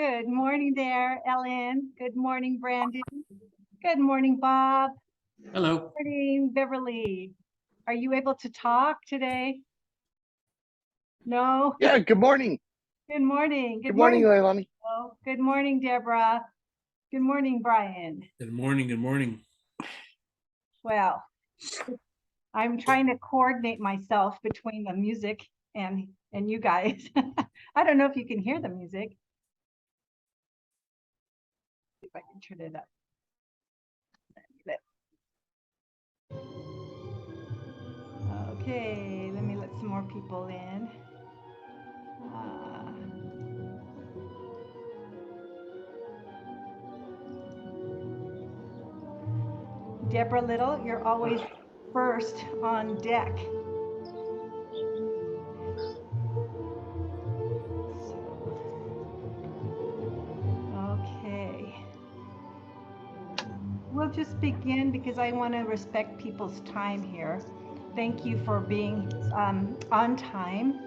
Good morning there, Ellen. Good morning, Brandon. Good morning, Bob. Hello. Good morning, Beverly. Are you able to talk today? No? Yeah, good morning. Good morning. Good morning, Leilani. Oh, good morning, Deborah. Good morning, Brian. Good morning. Good morning. Well, I'm trying to coordinate myself between the music and you guys. I don't know if you can hear the music. If I can turn it up. Okay, let me let some more people in. Deborah Little, you're always first on deck. Okay. We'll just begin because I want to respect people's time here. Thank you for being on time.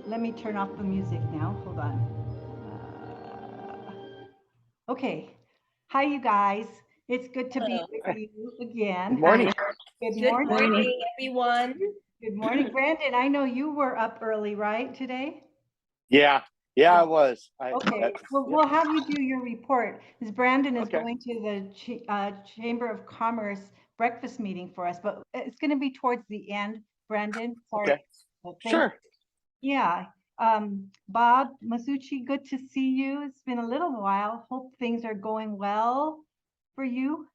Let me turn off the music now. Hold on. Okay. Hi, you guys. It's good to be with you again. Good morning. Good Good morning, everyone. Good morning, Brandon. I know you were up early, right, today? Yeah, I was. Okay, we'll have you do your report. Because Brandon is Okay. going to the Chamber of Commerce breakfast meeting for us, but it's going to be towards the end, Brandon. Sorry. Okay. Sure. Yeah. Bob Masucci, good to see you. It's been a little while. Hope things are going well for you.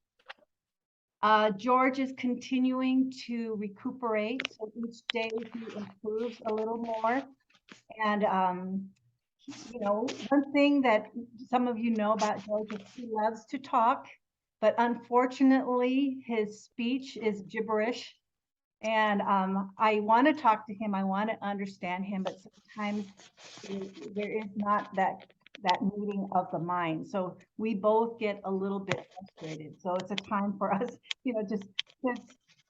George is continuing to recuperate. So each day he improves a little more. And, you know, one thing that some of you know about George is he loves to talk, but unfortunately his speech is gibberish. And I want to talk to him. I want to understand him, but sometimes there is not that meeting of the mind. So we both get a little bit frustrated. So it's a time for us, you know, just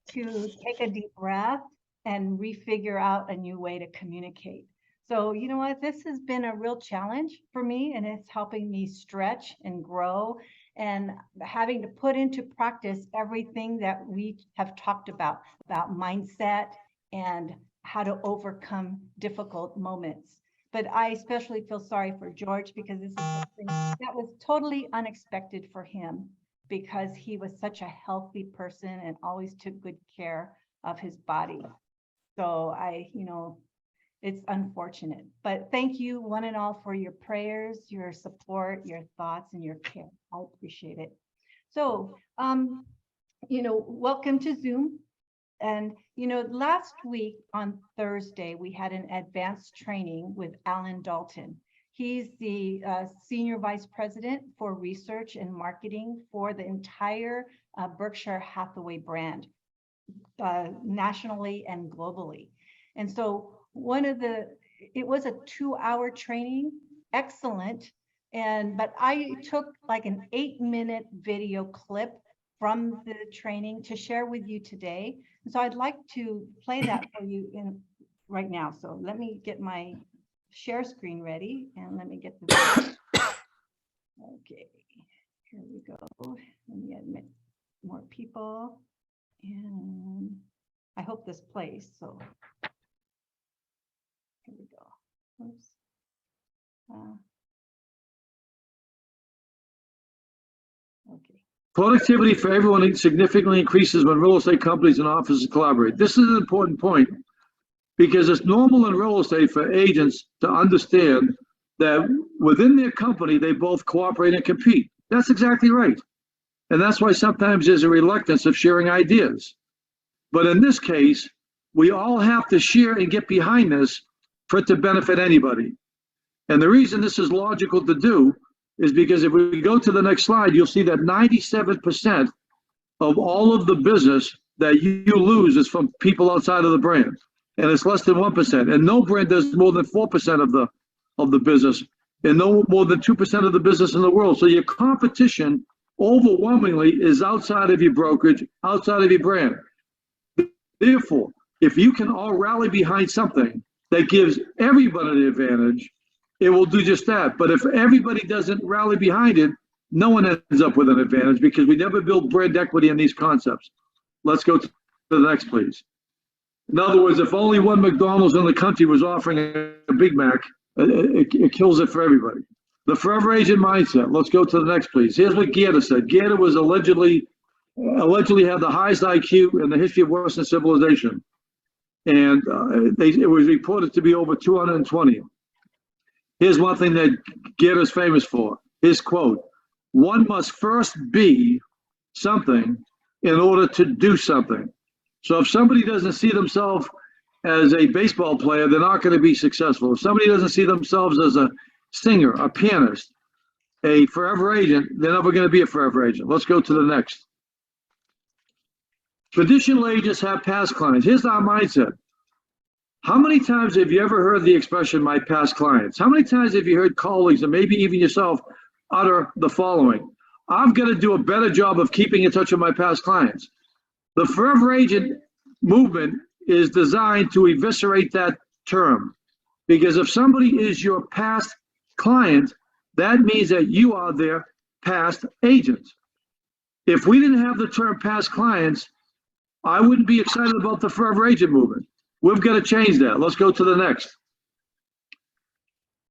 to take a deep breath and refigure out a new way to communicate. So, you know what, this has been a real challenge for me, and it's helping me stretch and grow and having to put into practice everything that we have talked about mindset and how to overcome difficult moments. But I especially feel sorry for George because this is something that was totally unexpected for him because he was such a healthy person and always took good care of his body. So it's unfortunate, but thank you one and all for your prayers, your support, your thoughts, and your care. I appreciate it. So, welcome to Zoom. And, last week on Thursday, we had an advanced training with Alan Dalton. He's the Senior Vice President for Research and Marketing for the entire Berkshire Hathaway brand, nationally and globally. And so it was a 2-hour training, excellent. But I took like an 8-minute video clip from the training to share with you today. And so I'd like to play that for you right now. So let me get my share screen ready and let me get the video. Okay, here we go. Let me admit more people. And I hope this plays. So here we go. Oops. Okay. Productivity for everyone significantly increases when real estate companies and offices collaborate. This is an important point because it's normal in real estate for agents to understand that within their company, they both cooperate and compete. That's exactly right. And that's why sometimes there's a reluctance of sharing ideas. But in this case, we all have to share and get behind this for it to benefit anybody. And the reason this is logical to do is because if we go to the next slide, you'll see that 97% of all of the business that you lose is from people outside of the brand. And it's less than 1%. And no brand does more than 4% of the business, and no more than 2% of the business in the world. So your competition overwhelmingly is outside of your brokerage, outside of your brand. Therefore, if you can all rally behind something that gives everybody an advantage, it will do just that. But if everybody doesn't rally behind it, no one ends up with an advantage because we never build brand equity in these concepts. Let's go to the next, please. In other words, if only one McDonald's in the country was offering a Big Mac, it kills it for everybody. The forever agent mindset. Let's go to the next, please. Here's what Goethe said. Goethe was allegedly had the highest IQ in the history of Western civilization. And it was reported to be over 220. Here's one thing that Goethe is famous for. His quote, "One must first be something in order to do something." So if somebody doesn't see themselves as a baseball player, they're not going to be successful. If somebody doesn't see themselves as a singer, a pianist, a forever agent, they're never going to be a forever agent. Let's go to the next. Traditional agents have past clients. Here's our mindset. How many times have you ever heard the expression, my past clients? How many times have you heard colleagues and maybe even yourself utter the following? I've got to do a better job of keeping in touch with my past clients. The forever agent movement is designed to eviscerate that term. Because if somebody is your past client, that means that you are their past agent. If we didn't have the term past clients, I wouldn't be excited about the forever agent movement. We've got to change that. Let's go to the next.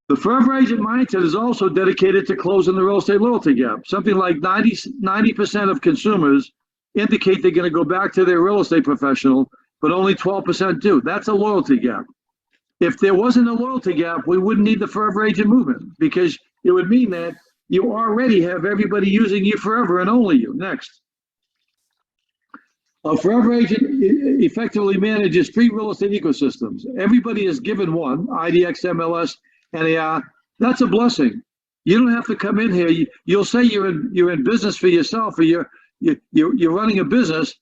The forever agent mindset is also dedicated to closing the real estate loyalty gap. Something like 90% of consumers indicate they're going to go back to their real estate professional, but only 12% do. That's a loyalty gap. If there wasn't a loyalty gap, we wouldn't need the forever agent movement because it would mean that you already have everybody using you forever and only you. Next. A forever agent effectively manages 3 real estate ecosystems. Everybody is given one, IDX, MLS, NAR. That's a blessing. You don't have to come in here. You'll say you're in business for yourself or you're running a business,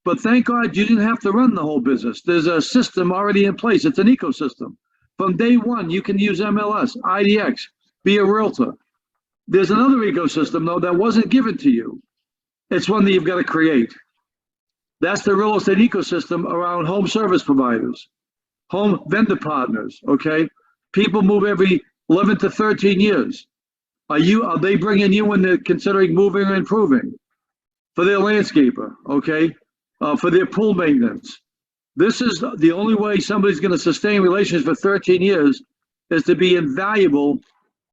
but thank God you didn't have to run the whole business. There's a system already in place. It's an ecosystem. From day one, you can use MLS, IDX, be a realtor. There's another ecosystem, though, that wasn't given to you. It's one that you've got to create. That's the real estate ecosystem around home service providers, home vendor partners, okay? People move every 11 to 13 years. Are they bringing you when they're considering moving or improving? For their landscaper, okay? For their pool maintenance. This is the only way somebody's going to sustain relations for 13 years is to be invaluable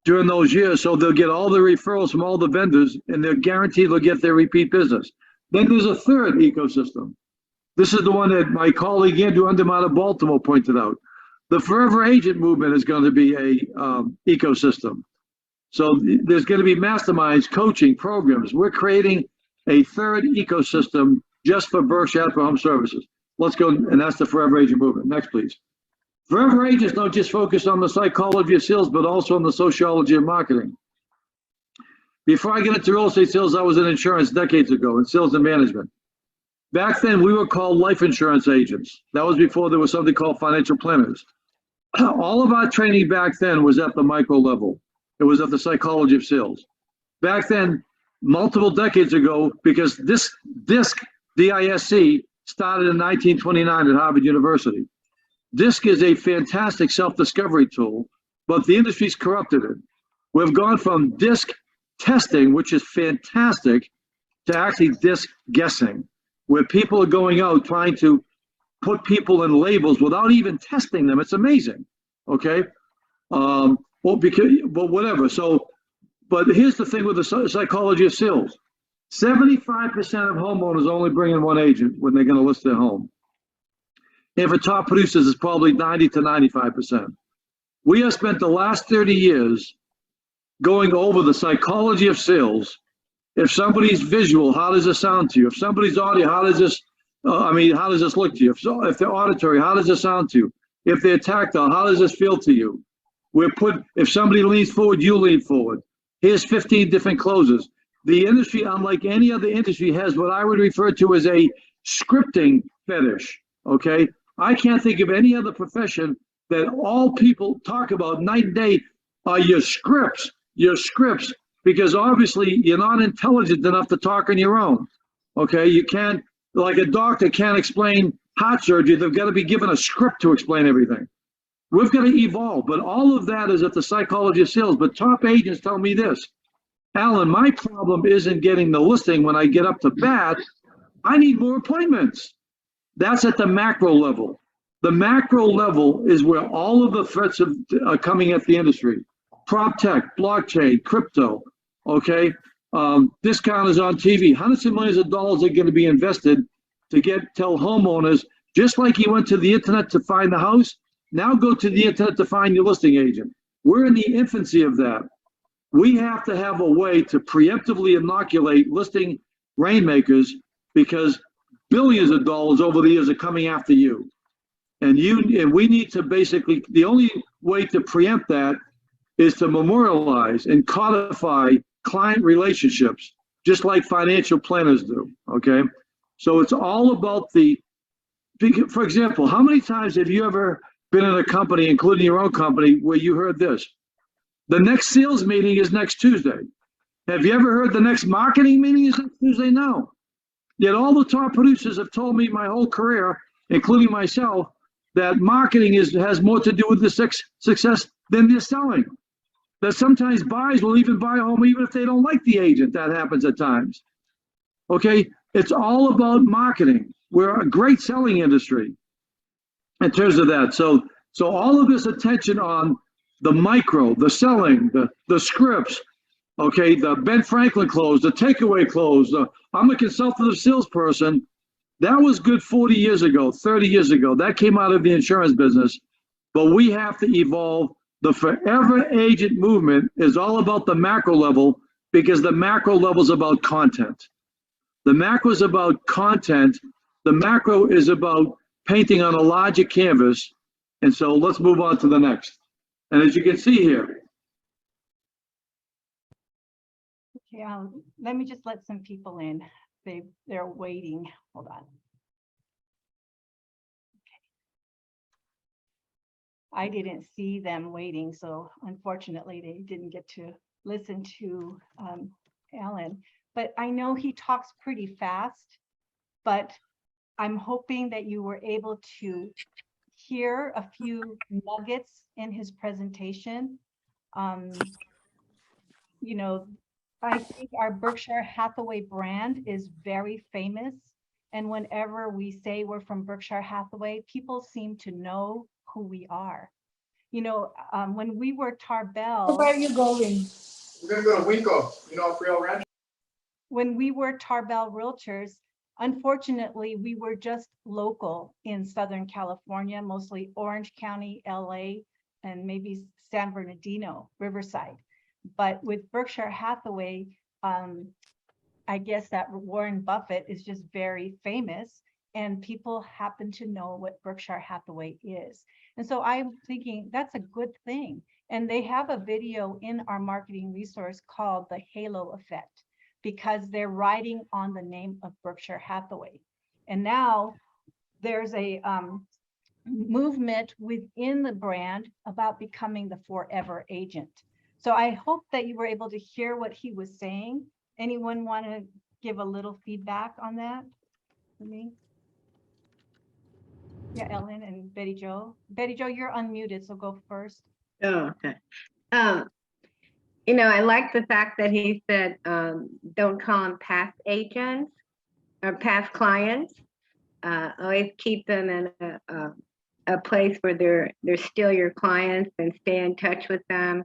during those years. So they'll get all the referrals from all the vendors and they're guaranteed they'll get their repeat business. Then there's a third ecosystem. This is the one that my colleague Andrew Undermont of Baltimore pointed out. The forever agent movement is going to be a ecosystem. So there's going to be masterminds, coaching programs. We're creating a third ecosystem just for Berkshire Home Services. Let's go, and that's the forever agent movement. Next, please. Forever agents don't just focus on the psychology of sales, but also on the sociology of marketing. Before I get into real estate sales, I was in insurance decades ago in sales and management. Back then, we were called life insurance agents. That was before there was something called financial planners. All of our training back then was at the micro level. It was at the psychology of sales. Back then, multiple decades ago, because this DISC, D-I-S-C, started in 1929 at Harvard University. DISC is a fantastic self-discovery tool, but the industry's corrupted it. We've gone from DISC testing, which is fantastic, to actually DISC guessing, where people are going out trying to put people in labels without even testing them. It's amazing, okay? But whatever. So, but here's the thing with the psychology of sales. 75% of homeowners only bring in one agent when they're going to list their home. And for top producers, it's probably 90 to 95%. We have spent the last 30 years going over the psychology of sales. If somebody's visual, how does it sound to you? If somebody's audio, how does this look to you? If they're auditory, how does it sound to you? If they're tactile, how does this feel to you? If somebody leans forward, you lean forward. Here's 15 different closes. The industry, unlike any other industry, has what I would refer to as a scripting fetish, okay? I can't think of any other profession that all people talk about night and day are your scripts, because obviously you're not intelligent enough to talk on your own, okay? You can't, like a doctor can't explain heart surgery. They've got to be given a script to explain everything. We've got to evolve, but all of that is at the psychology of sales. But top agents tell me this, Alan, my problem isn't getting the listing when I get up to bat. I need more appointments. That's at the macro level. The macro level is where all of the threats are coming at the industry. Prop tech, blockchain, crypto, okay? Discounters on TV, hundreds of millions of dollars are going to be invested to tell homeowners, just like you went to the internet to find the house, now go to the internet to find your listing agent. We're in the infancy of that. We have to have a way to preemptively inoculate listing rainmakers because billions of dollars over the years are coming after you. And we need to basically, the only way to preempt that is to memorialize and codify client relationships, just like financial planners do, okay? So it's all about for example, how many times have you ever been in a company, including your own company, where you heard this? The next sales meeting is next Tuesday. Have you ever heard the next marketing meeting is next Tuesday? No. Yet all the top producers have told me my whole career, including myself, that marketing has more to do with the success than their selling. That sometimes buyers will even buy a home even if they don't like the agent. That happens at times. Okay, it's all about marketing. We're a great selling industry in terms of that. So all of this attention on the micro, the selling, the scripts, okay, the Ben Franklin close, the takeaway close, I'm a consultative salesperson. That was good 40 years ago, 30 years ago. That came out of the insurance business. But we have to evolve. The forever agent movement is all about the macro level because the macro level is about content. The macro is about content. The macro is about painting on a larger canvas. And so let's move on to the next. And as you can see here. Okay, let me just let some people in. They're waiting. Hold on. I didn't see them waiting, so unfortunately they didn't get to listen to Alan. But I know he talks pretty fast, but I'm hoping that you were able to hear a few nuggets in his presentation. You know, I think our Berkshire Hathaway brand is very famous. And whenever we say we're from Berkshire Hathaway, people seem to know who we are. You know, when we were Tarbell. Where are you going? We're gonna go to Winco, you know, Frio Ranch. When we were Tarbell Realtors, unfortunately, we were just local in Southern California, mostly Orange County, LA, and maybe San Bernardino, Riverside. But with Berkshire Hathaway, I guess that Warren Buffett is just very famous and people happen to know what Berkshire Hathaway is. And so I'm thinking that's a good thing. And they have a video in our marketing resource called the Halo Effect because they're riding on the name of Berkshire Hathaway. And now there's a movement within the brand about becoming the forever agent. So I hope that you were able to hear what he was saying. Anyone want to give a little feedback on that for me? Yeah, Ellen and Betty Jo. Betty Jo, you're unmuted, so go first. Oh, okay. You know, I like the fact that he said, don't call them past agents or past clients. Always keep them in a place where they're still your clients and stay in touch with them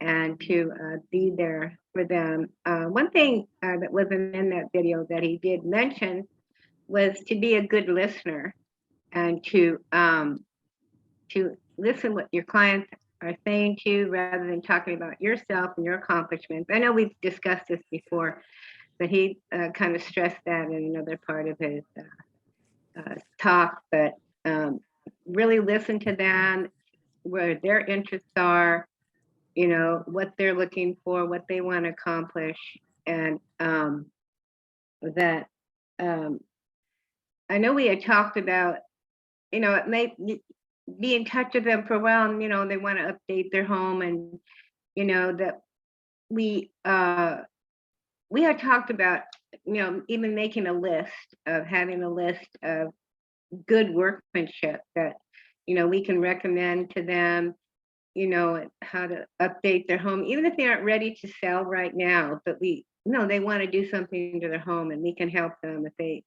and to be there for them. One thing that wasn't in that video that he did mention was to be a good listener and to listen what your clients are saying to you rather than talking about yourself and your accomplishments. I know we've discussed this before, but he kind of stressed that in another part of his talk, but really listen to them, where their interests are, you know, what they're looking for, what they want to accomplish, and that I know we had talked about, you know, it may be in touch with them for a while, and, you know, they want to update their home, and, you know, that we had talked about, you know, even making a list of having a list of good workmanship that we can recommend to them, how to update their home, even if they aren't ready to sell right now, but they want to do something to their home, and we can help them if they,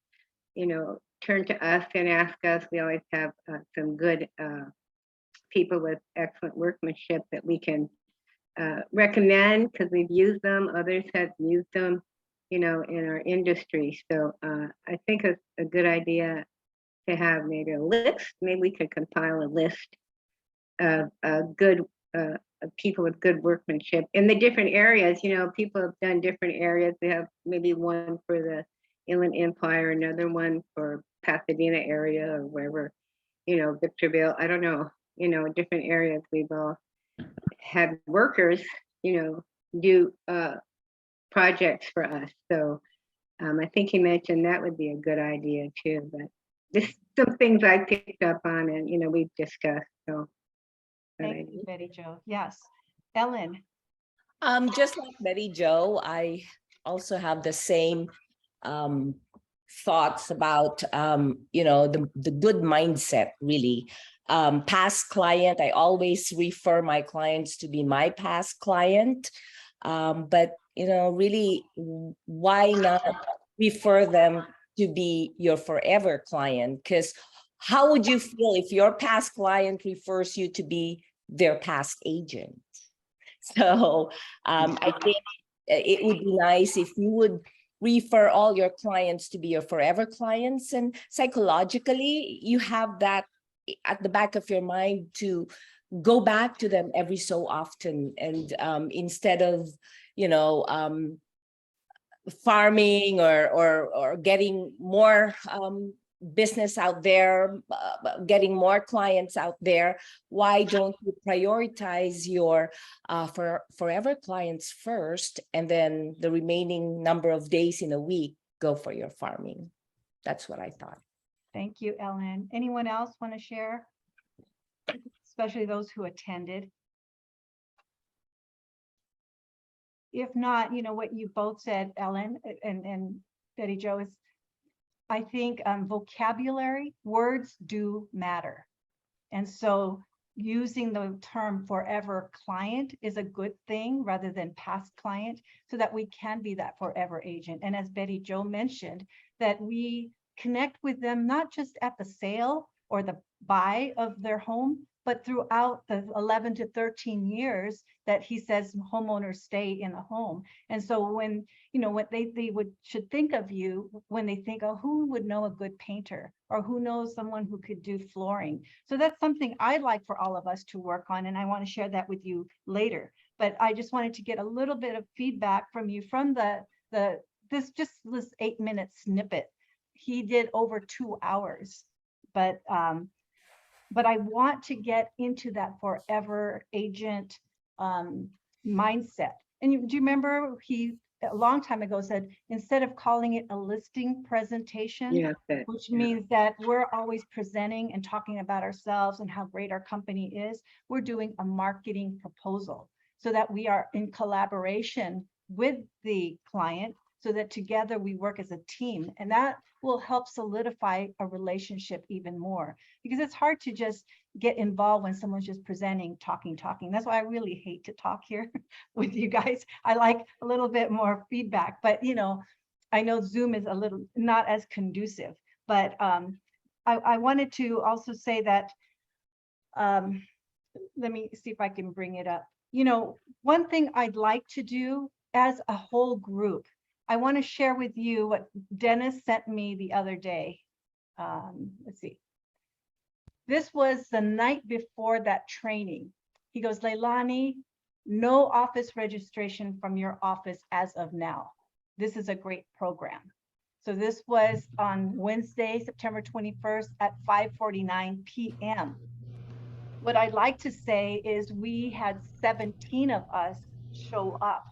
turn to us and ask us. We always have some good people with excellent workmanship that we can recommend because we've used them. Others have used them, in our industry. So I think it's a good idea to have maybe a list. Maybe we could compile a list of good people with good workmanship in the different areas. People have done different areas. They have maybe one for the Inland Empire, another one for Pasadena area or wherever, Victorville. I don't know, different areas. We've all had workers, do projects for us. So I think he mentioned that would be a good idea too. But just some things I picked up on and, we've discussed. So. Thank you, Betty Jo. Yes. Ellen. Just like Betty Jo, I also have the same thoughts about the good mindset, really. Past client, I always refer my clients to be my past client. But really, why not refer them to be your forever client? Because how would you feel if your past client refers you to be their past agent? So I think it would be nice if you would refer all your clients to be your forever clients, and psychologically you have that at the back of your mind to go back to them every so often. And instead of farming or getting more business out there, getting more clients out there, why don't you prioritize your forever clients first, and then the remaining number of days in a week go for your farming? That's what I thought. Thank you, Ellen. Anyone else want to share? Especially those who attended. If not, what you both said, Ellen and Betty Jo, is I think vocabulary, words do matter. And so using the term forever client is a good thing rather than past client, so that we can be that forever agent. And as Betty Jo mentioned, that we connect with them, not just at the sale or the buy of their home, but throughout the 11 to 13 years that he says homeowners stay in the home. And so when, what they should think of you when they think, oh, who would know a good painter, or who knows someone who could do flooring? So that's something I'd like for all of us to work on. And I want to share that with you later. But I just wanted to get a little bit of feedback from you from this 8-minute snippet. He did over 2 hours, but I want to get into that forever agent mindset. And do you remember he a long time ago said, instead of calling it a listing presentation, which means that we're always presenting and talking about ourselves and how great our company is, we're doing a marketing proposal so that we are in collaboration with the client, so that together we work as a team. And that will help solidify a relationship even more, because it's hard to just get involved when someone's just presenting, talking. That's why I really hate to talk here with you guys. I like a little bit more feedback, but I know Zoom is a little not as conducive, but I wanted to also say that, let me see if I can bring it up. One thing I'd like to do as a whole group, I want to share with you what Dennis sent me the other day. Let's see. This was the night before that training. He goes, Leilani, no office registration from your office as of now. This is a great program. So this was on Wednesday, September 21st at 5:49 p.m. What I'd like to say is we had 17 of us show up.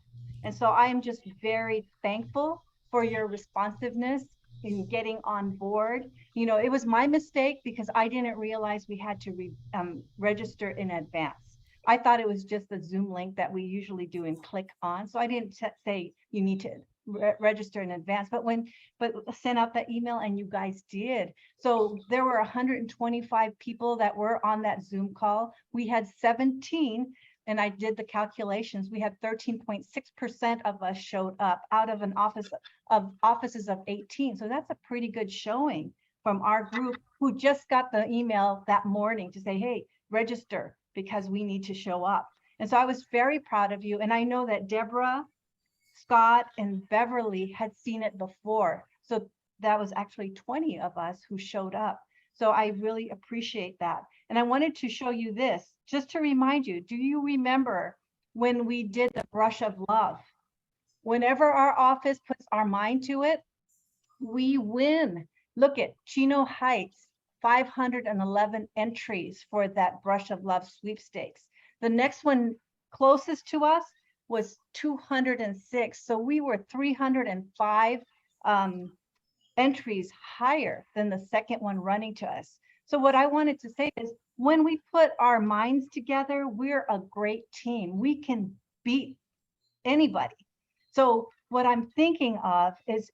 And so I am just very thankful for your responsiveness in getting on board. It was my mistake because I didn't realize we had to register in advance. I thought it was just the Zoom link that we usually do and click on. So I didn't say you need to register in advance, but send out that email, and you guys did. So there were 125 people that were on that Zoom call. We had 17, and I did the calculations. We had 13.6% of us showed up out of offices of 18. So that's a pretty good showing from our group, who just got the email that morning to say, hey, register because we need to show up. And so I was very proud of you. And I know that Deborah, Scott, and Beverly had seen it before. So that was actually 20 of us who showed up. So I really appreciate that. And I wanted to show you this, just to remind you, do you remember when we did the brush of love? Whenever our office puts our mind to it, we win. Look at Chino Heights, 511 entries for that brush of love sweepstakes. The next one closest to us was 206. So we were 305 entries higher than the second one running to us. So what I wanted to say is, when we put our minds together, we're a great team. We can beat anybody. So what I'm thinking of is,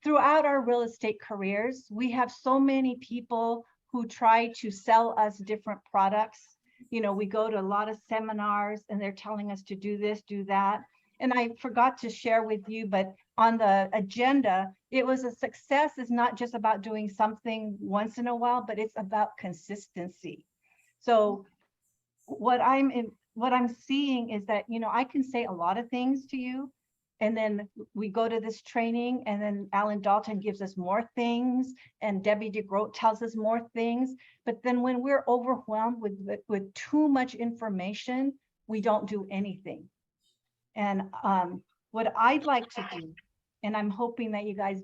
throughout our real estate careers, we have so many people who try to sell us different products. We go to a lot of seminars and they're telling us to do this, do that. And I forgot to share with you, but on the agenda, it was a success is not just about doing something once in a while, but it's about consistency. So what I'm seeing is that, I can say a lot of things to you, and then we go to this training, and then Alan Dalton gives us more things, and Debbie DeGroat tells us more things. But then when we're overwhelmed with too much information, we don't do anything. And what I'd like to do, and I'm hoping that you guys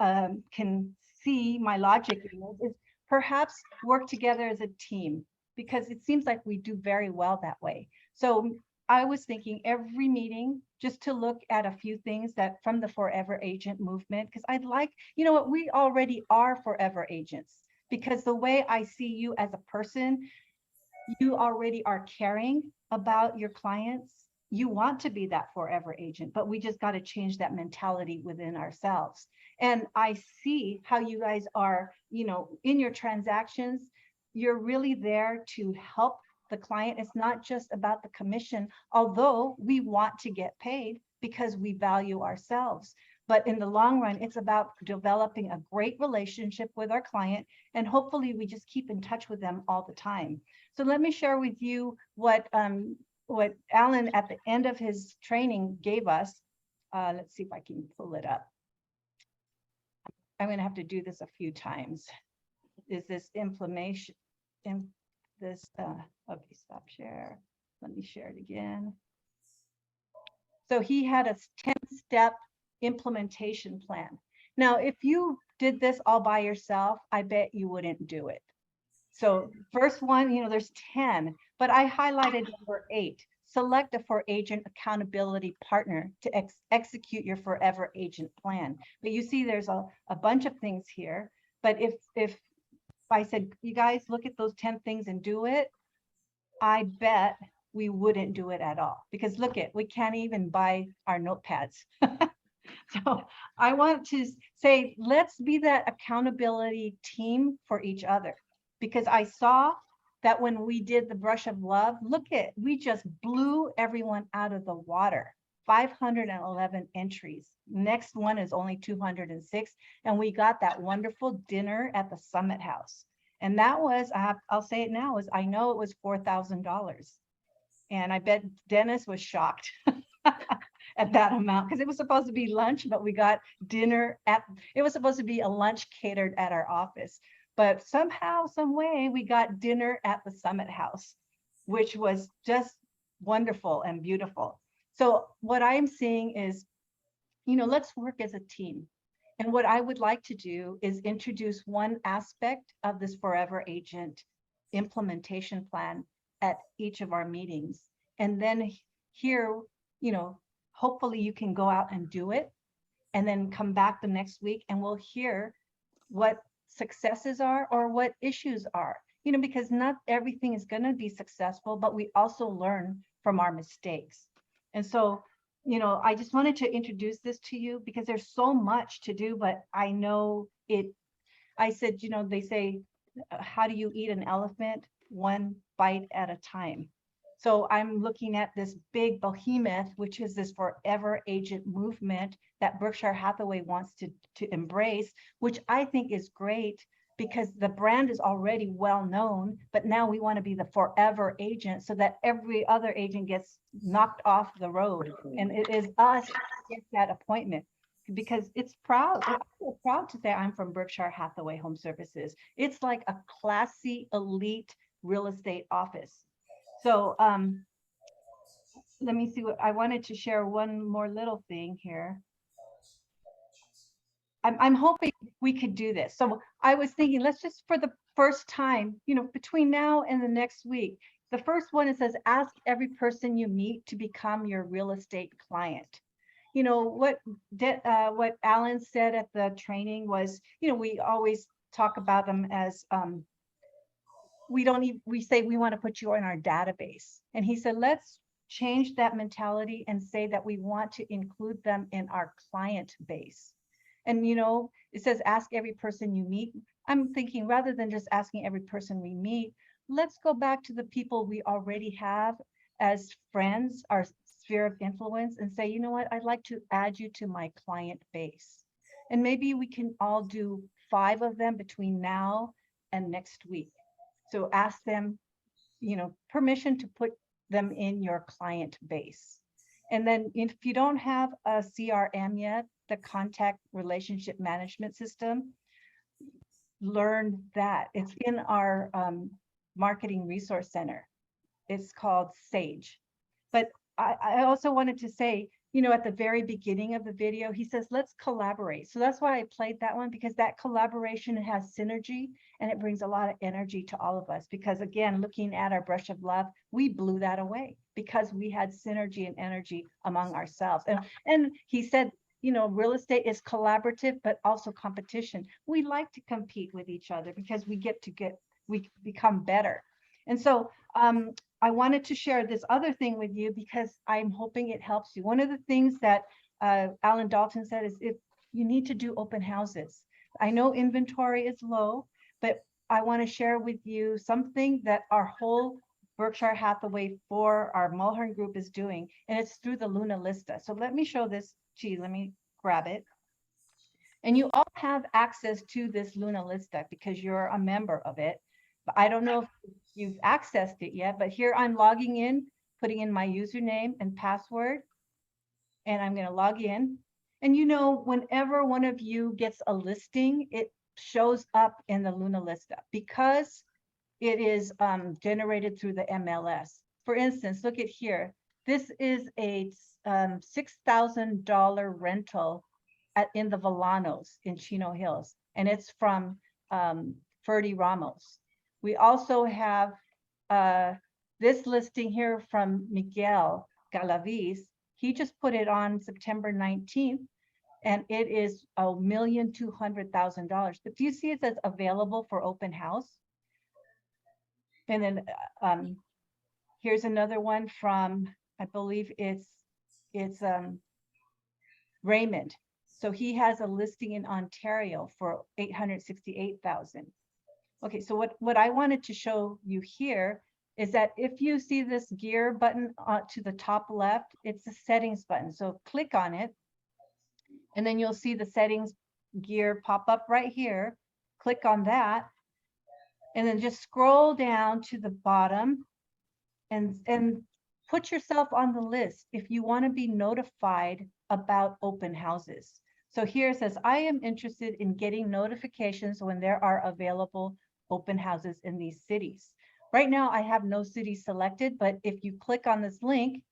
can see my logic in this, is perhaps work together as a team, because it seems like we do very well that way. So I was thinking every meeting just to look at a few things that from the Forever Agent movement, because I'd like, what, we already are Forever Agents, because the way I see you as a person, you already are caring about your clients. You want to be that Forever Agent, but we just got to change that mentality within ourselves. And I see how you guys are, in your transactions, you're really there to help the client. It's not just about the commission, although we want to get paid because we value ourselves. But in the long run, it's about developing a great relationship with our client, and hopefully we just keep in touch with them all the time. So let me share with you what Alan at the end of his training gave us. Let's see if I can pull it up. I'm going to have to do this a few times. Is this inflammation in this? Okay, stop share. Let me share it again. So he had a 10-step implementation plan. Now, if you did this all by yourself, I bet you wouldn't do it. So first one, there's 10, but I highlighted number 8. Select a for agent accountability partner to execute your Forever Agent plan. But you see, there's a bunch of things here. But if I said, you guys look at those 10 things and do it, I bet we wouldn't do it at all, because we can't even buy our notepads. So I want to say, let's be that accountability team for each other, because I saw that when we did the brush of love, we just blew everyone out of the water. 511 entries. Next one is only 206. And we got that wonderful dinner at the Summit House. And that was, I'll say it now, I know it was $4,000. And I bet Dennis was shocked at that amount, because it was supposed to be lunch, but we got dinner it was supposed to be a lunch catered at our office. But somehow, some way, we got dinner at the Summit House, which was just wonderful and beautiful. So what I'm seeing is, let's work as a team. And what I would like to do is introduce one aspect of this Forever Agent implementation plan at each of our meetings. And then here, hopefully you can go out and do it, and then come back the next week and we'll hear what successes are or what issues are, because not everything is going to be successful, but we also learn from our mistakes. And so you know, I just wanted to introduce this to you because there's so much to do, but I know it, I said, you know, they say, how do you eat an elephant? One bite at a time. So I'm looking at this big behemoth, which is this forever agent movement that Berkshire Hathaway wants to embrace, which I think is great because the brand is already well known, but now we want to be the forever agent so that every other agent gets knocked off the road. And it is us that get that appointment because it's proud. I feel proud to say I'm from Berkshire Hathaway Home Services. It's like a classy, elite real estate office. So let me see what I wanted to share one more little thing here. I'm hoping we could do this. So I was thinking, let's just for the first time, you know, between now and the next week, the first one, it says, ask every person you meet to become your real estate client. You know, what Alan said at the training was, you know, we always talk about them as, we say we want to put you in our database. And he said, let's change that mentality and say that we want to include them in our client base. And, you know, it says, ask every person you meet. I'm thinking rather than just asking every person we meet, let's go back to the people we already have as friends, our sphere of influence, and say, you know what, I'd like to add you to my client base. And maybe we can all do 5 of them between now and next week. So ask them, you know, permission to put them in your client base. And then if you don't have a CRM yet, the contact relationship management system, learn that. It's in our marketing resource center. It's called Sage. But I also wanted to say, you know, at the very beginning of the video, he says, let's collaborate. So that's why I played that one, because that collaboration has synergy and it brings a lot of energy to all of us. Because again, looking at our brush of love, we blew that away because we had synergy and energy among ourselves. And he said, you know, real estate is collaborative, but also competition. We like to compete with each other because we become better. And so I wanted to share this other thing with you because I'm hoping it helps you. One of the things that Alan Dalton said is if you need to do open houses. I know inventory is low, but I want to share with you something that our whole Berkshire Hathaway for our Mulhern group is doing, and it's through the Luna Lista. So let me show this to you. Let me grab it. And you all have access to this Luna Lista because you're a member of it. But I don't know if you've accessed it yet, but here I'm logging in, putting in my username and password, and I'm going to log in. And you know, whenever one of you gets a listing, it shows up in the Luna Lista because it is generated through the MLS. For instance, look at here. This is a $6,000 rental in the Villanos in Chino Hills, and it's from Ferdy Ramos. We also have this listing here from Miguel Galaviz. He just put it on September 19th, and it is $1,200,000. But do you see it says available for open house? And then here's another one from, I believe it's Raymond. So he has a listing in Ontario for $868,000. Okay, so what I wanted to show you here is that if you see this gear button to the top left, it's a settings button. So click on it, and then you'll see the settings gear pop up right here. Click on that, and then just scroll down to the bottom and put yourself on the list if you want to be notified about open houses. So here it says, I am interested in getting notifications when there are available open houses in these cities. Right now, I have no city selected, but if you click on this link,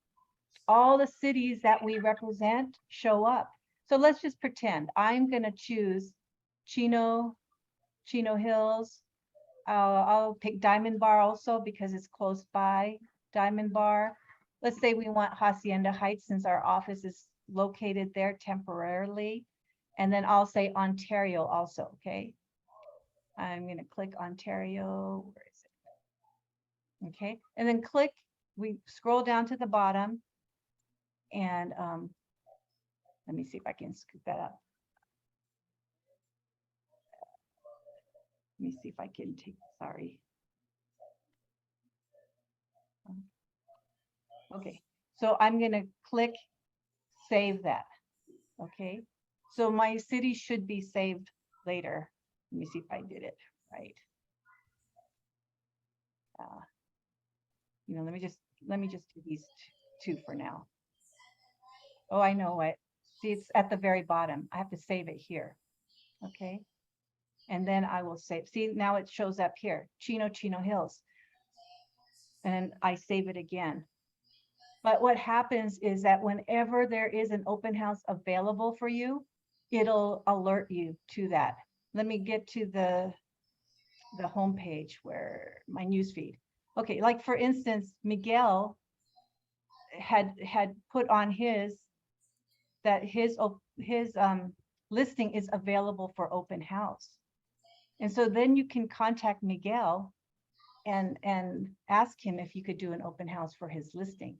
all the cities that we represent show up. So let's just pretend I'm going to choose Chino Hills. I'll pick Diamond Bar also because it's close by Diamond Bar. Let's say we want Hacienda Heights since our office is located there temporarily. And then I'll say Ontario also, okay? I'm going to click Ontario. Where is it? Okay, and then click, we scroll down to the bottom, And let me see if I can scoop that up. Let me see if I can take, sorry. Okay, so I'm gonna click save that. Okay, so my city should be saved later. Let me see if I did it right. You know, let me just do these two for now. Oh, I know what. See, it's at the very bottom. I have to save it here. Okay. And then I will save. See, now it shows up here, Chino Hills. And I save it again. But what happens is that whenever there is an open house available for you, it'll alert you to that. Let me get to the home page where my newsfeed. Okay, like for instance, Miguel had put on his that his listing is available for open house. And so then you can contact Miguel and ask him if you could do an open house for his listing.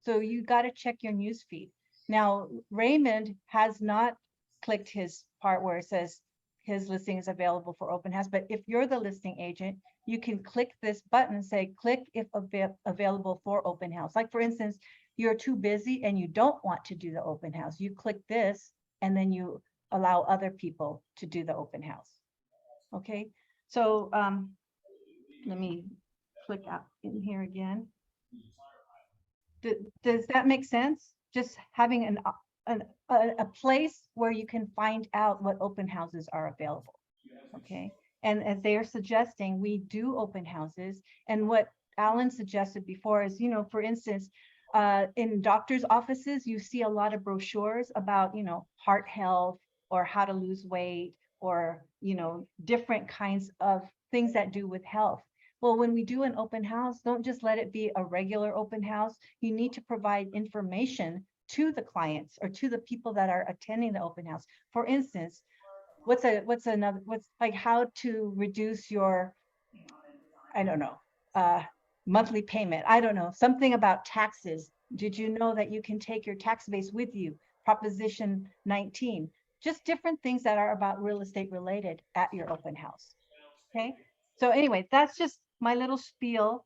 So you got to check your news feed. Now, Raymond has not clicked his part where it says his listing is available for open house, but if you're the listing agent, you can click this button and say, click if available for open house. Like for instance, you're too busy and you don't want to do the open house. You click this and then you allow other people to do the open house. Okay, so let me click out in here again. Does that make sense? Just having a place where you can find out what open houses are available. Okay, and as they are suggesting, we do open houses. And what Alan suggested before is, you know, for instance, in doctors' offices, you see a lot of brochures about, you know, heart health or how to lose weight or, you know, different kinds of things that do with health. Well, when we do an open house, don't just let it be a regular open house. You need to provide information to the clients or to the people that are attending the open house. For instance, what's like how to reduce your, I don't know, monthly payment. I don't know, something about taxes. Did you know that you can take your tax base with you? Proposition 19, just different things that are about real estate related at your open house. Okay, so anyway, that's just my little spiel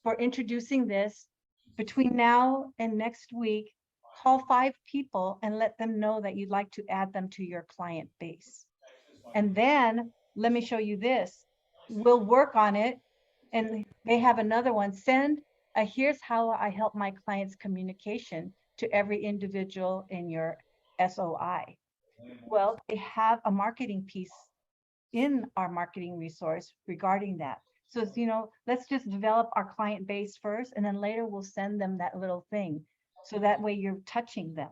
for introducing this. Between now and next week, call 5 people and let them know that you'd like to add them to your client base. And then let me show you this. We'll work on it. And they have another one. Send a here's how I help my clients communication to every individual in your SOI. Well, they have a marketing piece in our marketing resource regarding that. So, you know, let's just develop our client base first, and then later we'll send them that little thing. So that way you're touching them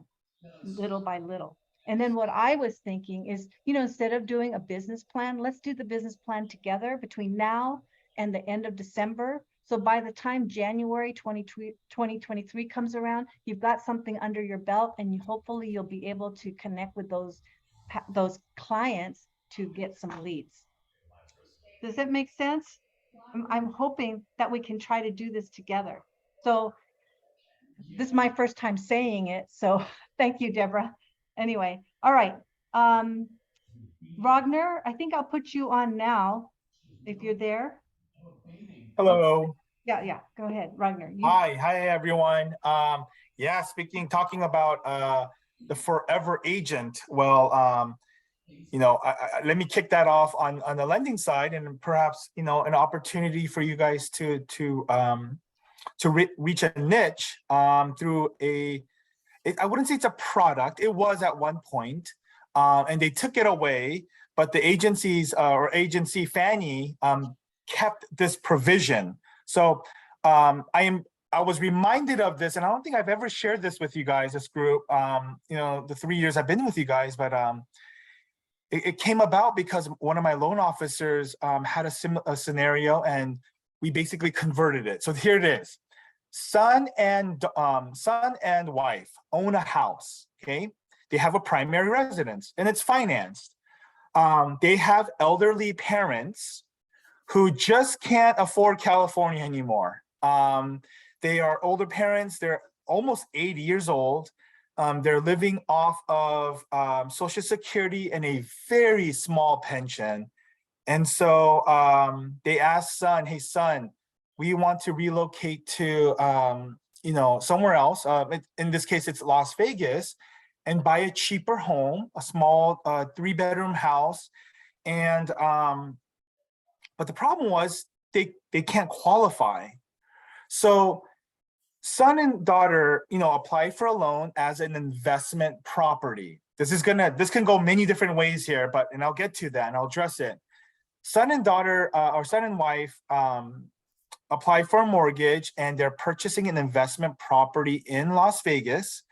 little by little. And then what I was thinking is, you know, instead of doing a business plan, let's do the business plan together between now and the end of December. So by the time January 2023 comes around, you've got something under your belt, and hopefully you'll be able to connect with those clients to get some leads. Does that make sense? I'm hoping that we can try to do this together. So this is my first time saying it, so thank you, Deborah. Anyway, all right. Ragnar, I think I'll put you on now if you're there. Hello. Yeah, go ahead, Ragnar. Hi everyone. Talking about the forever agent. Well, you know, let me kick that off on the lending side, and perhaps, you know, an opportunity for you guys to reach a niche through I wouldn't say it's a product. It was at one point, and they took it away, but the agencies or agency Fannie kept this provision. So I was reminded of this, and I don't think I've ever shared this with you guys, this group, you know, the 3 years I've been with you guys, but it came about because one of my loan officers had a scenario, and we basically converted it. So here it is. Son and wife own a house, okay? They have a primary residence, and it's financed. They have elderly parents who just can't afford California anymore. They are older parents, they're almost 80 years old. They're living off of Social Security and a very small pension. And so they asked son, hey, son, we want to relocate to, somewhere else. In this case, it's Las Vegas, and buy a cheaper home, a small 3-bedroom house. And but the problem was they can't qualify. So son and daughter, apply for a loan as an investment property. This can go many different ways here, and I'll get to that and I'll address it. Son and daughter, or son and wife, apply for a mortgage, and they're purchasing an investment property in Las Vegas.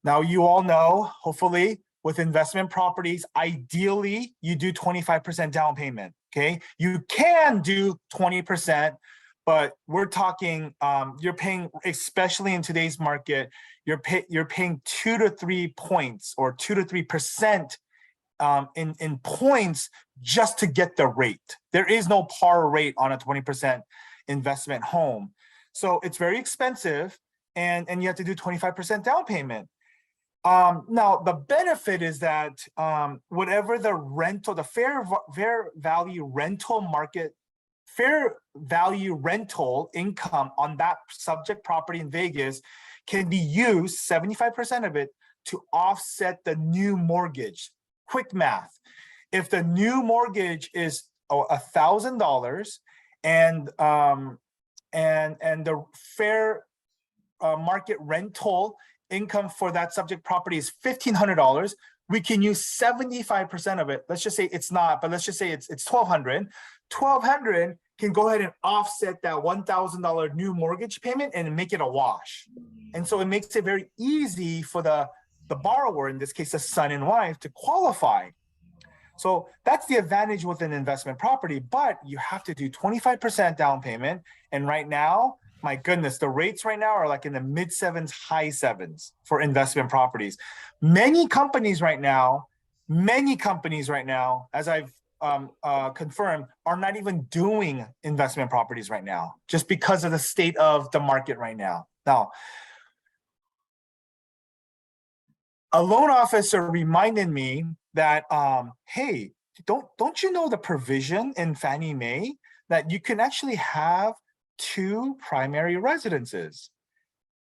Now, you all know, hopefully, with investment properties, ideally, you do 25% down payment, okay? You can do 20%, but we're talking, you're paying, especially in today's market, you're paying 2 to 3 points or 2 to 3% in points just to get the rate. There is no par rate on a 20% investment home. So it's very expensive, and you have to do 25% down payment. Now, the benefit is that whatever the rental, the fair value rental income on that subject property in Vegas can be used, 75% of it, to offset the new mortgage. Quick math. If the new mortgage is $1,000 and the fair market rental income for that subject property is $1,500, we can use 75% of it. Let's just say it's not, but let's just say it's $1,200. $1,200 can go ahead and offset that $1,000 new mortgage payment and make it a wash. And so it makes it very easy for the borrower, in this case, the son and wife, to qualify. So that's the advantage with an investment property, but you have to do 25% down payment. And right now, my goodness, the rates right now are like in the mid 7s, high 7s for investment properties. Many companies right now, as I've confirmed, are not even doing investment properties right now, just because of the state of the market right now. Now, a loan officer reminded me that, hey, don't you know the provision in Fannie Mae that you can actually have 2 primary residences?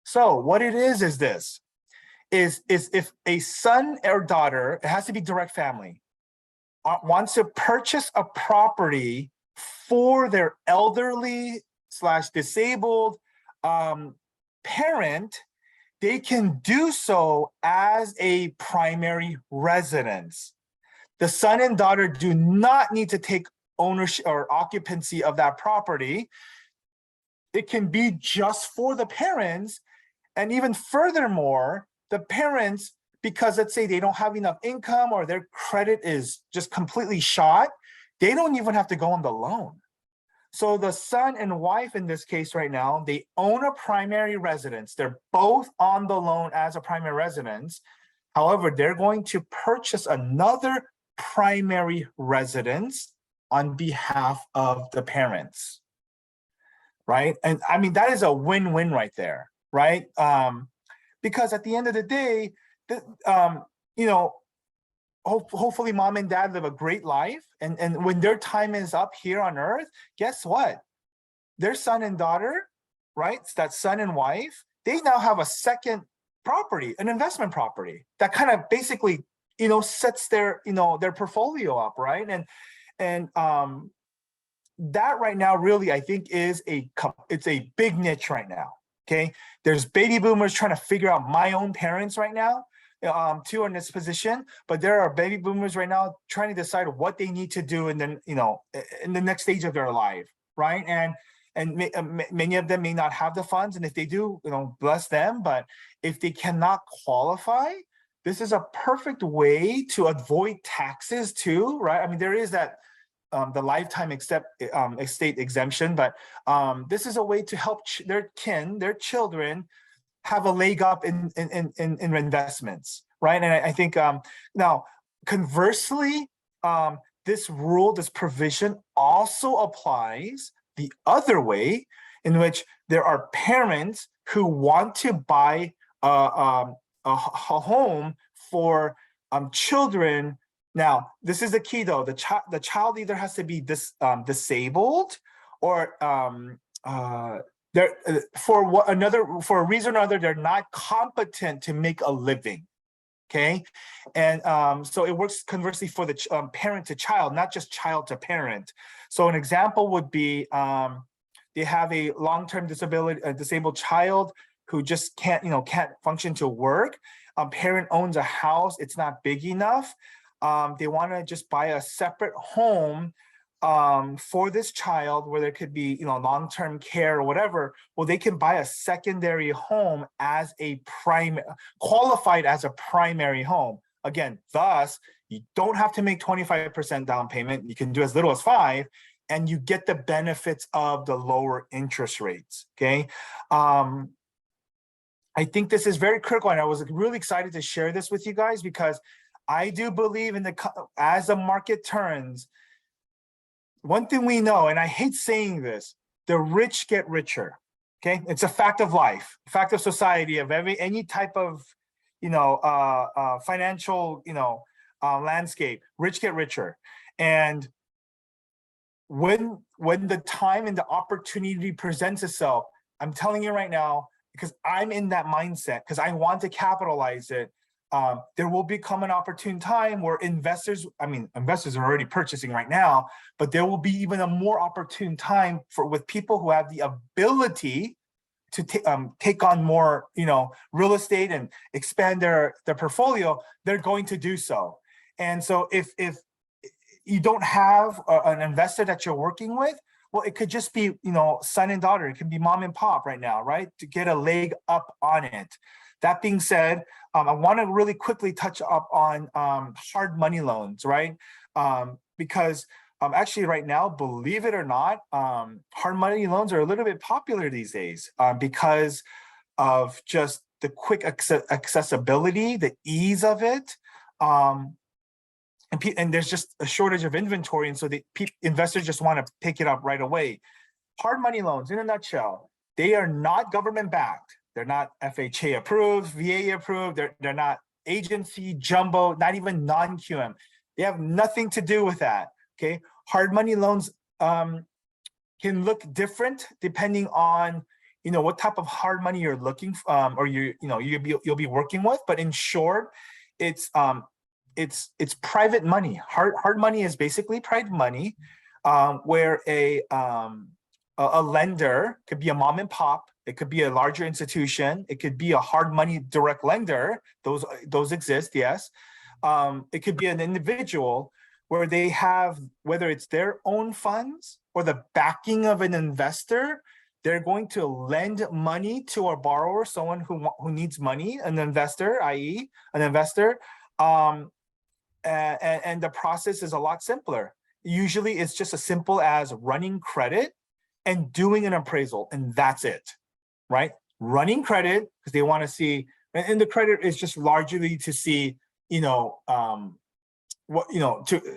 So what it is this, is if a son or daughter, it has to be direct family, wants to purchase a property for their elderly / disabled parent, they can do so as a primary residence. The son and daughter do not need to take ownership or occupancy of that property. It can be just for the parents. And even furthermore, the parents, because let's say they don't have enough income or their credit is just completely shot, they don't even have to go on the loan. So the son and wife in this case right now, they own a primary residence. They're both on the loan as a primary residence. However, they're going to purchase another primary residence on behalf of the parents, right? And I mean, that is a win-win right there, right? Because at the end of the day, hopefully mom and dad live a great life. And when their time is up here on earth, guess what? Their son and daughter, right? That son and wife, they now have a second property, an investment property that kind of basically, sets their, their portfolio up, right? And that right now really, I think it's a big niche right now, okay? There's baby boomers trying to figure out, my own parents right now, too, in this position, but there are baby boomers right now trying to decide what they need to do in the next stage of their life, right? And many of them may not have the funds, and if they do, bless them. But if they cannot qualify, this is a perfect way to avoid taxes too, right? I mean, there is that the lifetime estate exemption, but this is a way to help their children have a leg up in investments, right? And I think now, conversely, this provision also applies the other way, in which there are parents who want to buy a home for children. Now, this is the key though. The child either has to be disabled or for a reason or other, they're not competent to make a living. Okay, and so it works conversely for the parent to child, not just child to parent. So an example would be they have a long-term disability, a disabled child who just can't function to work. Parent owns a house, it's not big enough. They want to just buy a separate home for this child where there could be long-term care or whatever. Well, they can buy a secondary home as a qualified as a primary home. Again, thus you don't have to make 25% down payment. You can do as little as 5%, and you get the benefits of the lower interest rates. Okay. I think this is very critical, and I was really excited to share this with you guys because I do believe as the market turns, one thing we know, and I hate saying this, the rich get richer. Okay, it's a fact of life, fact of society, of any type of financial landscape. Rich get richer, and when the time and the opportunity presents itself, I'm telling you right now, because I'm in that mindset, because I want to capitalize it. There will become an opportune time where investors are already purchasing right now, but there will be even a more opportune time with people who have the ability to take on more, real estate and expand their portfolio. They're going to do so. And so if you don't have an investor that you're working with, well, it could just be, son and daughter. It can be mom and pop right now, right? To get a leg up on it. That being said, I want to really quickly touch up on hard money loans, right? Because actually right now, believe it or not, hard money loans are a little bit popular these days because of just the quick accessibility, the ease of it. And there's just a shortage of inventory. And so investors just want to pick it up right away. Hard money loans, in a nutshell, they are not government backed. They're not FHA approved, VA approved. They're not agency, jumbo, not even non-QM. They have nothing to do with that. Okay, hard money loans can look different depending on what type of hard money you're looking or you'll be working with. But in short, it's private money. Hard money is basically private money, where a lender could be a mom and pop. It could be a larger institution. It could be a hard money direct lender. Those exist, yes. It could be an individual where they have, whether it's their own funds or the backing of an investor, they're going to lend money to a borrower, someone who needs money, an investor, i.e. an investor. And the process is a lot simpler. Usually it's just as simple as running credit and doing an appraisal, and that's it. Right? Running credit because they want to see, and the credit is just largely to see,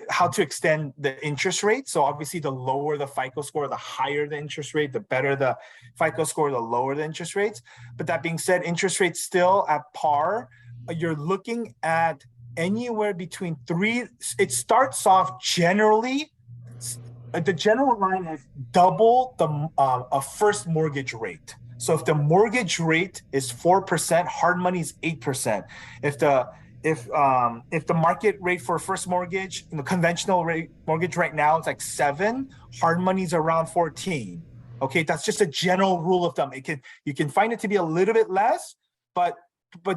how to extend the interest rate. So obviously the lower the FICO score, the higher the interest rate, the better the FICO score, the lower the interest rates. But that being said, interest rates still at par. You're looking at anywhere between it starts off generally, the general line is double a first mortgage rate. So if the mortgage rate is 4%, hard money is 8%. If the market rate for a first mortgage, conventional rate mortgage right now is like 7, hard money is around 14. Okay, that's just a general rule of thumb. You can find it to be a little bit less, but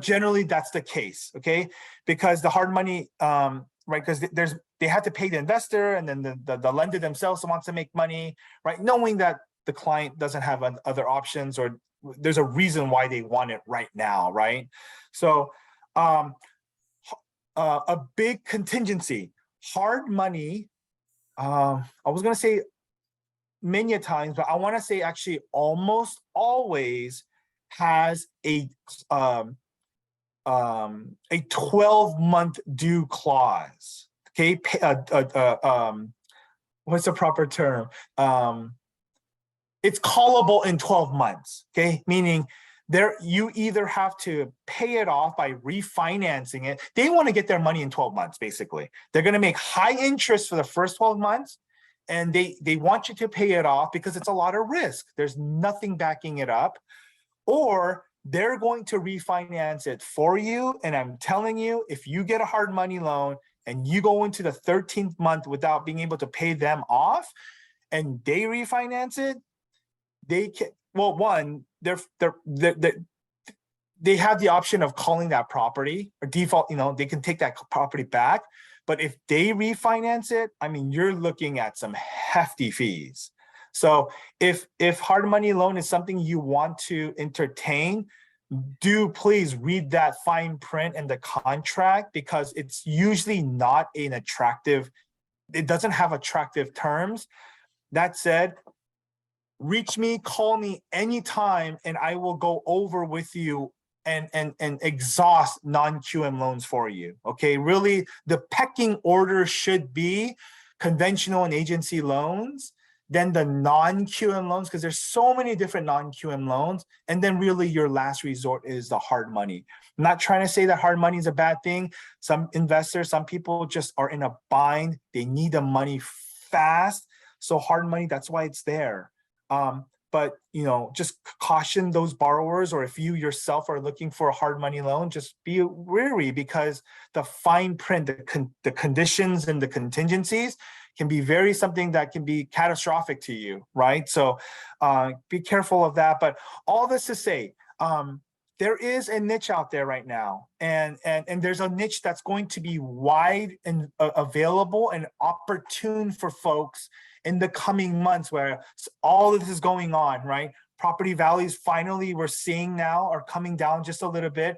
generally that's the case. Okay, because the hard money, right? Because they have to pay the investor, and then the lender themselves wants to make money, right? Knowing that the client doesn't have other options, or there's a reason why they want it right now, right? So a big contingency, hard money, I was going to say many times, but I want to say actually almost always has a 12-month due clause. Okay, what's the proper term? It's callable in 12 months. Okay, meaning you either have to pay it off by refinancing it. They want to get their money in 12 months, basically. They're going to make high interest for the first 12 months, and they want you to pay it off because it's a lot of risk. There's nothing backing it up. Or they're going to refinance it for you. And I'm telling you, if you get a hard money loan and you go into the 13th month without being able to pay them off and they refinance it, they can, well, one, they have the option of calling that property or default, they can take that property back. But if they refinance it, I mean, you're looking at some hefty fees. So if hard money loan is something you want to entertain, do please read that fine print in the contract, because it's usually not an attractive, it doesn't have attractive terms. That said, reach me, call me anytime, and I will go over with you and exhaust non-QM loans for you. Okay, really, the pecking order should be conventional and agency loans, then the non-QM loans, because there's so many different non-QM loans, and then really your last resort is the hard money. I'm not trying to say that hard money is a bad thing. Some investors, some people just are in a bind. They need the money fast. So hard money, that's why it's there. But just caution those borrowers, or if you yourself are looking for a hard money loan, just be wary, because the fine print, the conditions and the contingencies can be something that can be catastrophic to you, right? So be careful of that. But all this to say, there is a niche out there right now, and there's a niche that's going to be wide and available and opportune for folks in the coming months, where all of this is going on, right? Property values finally, we're seeing now, are coming down just a little bit.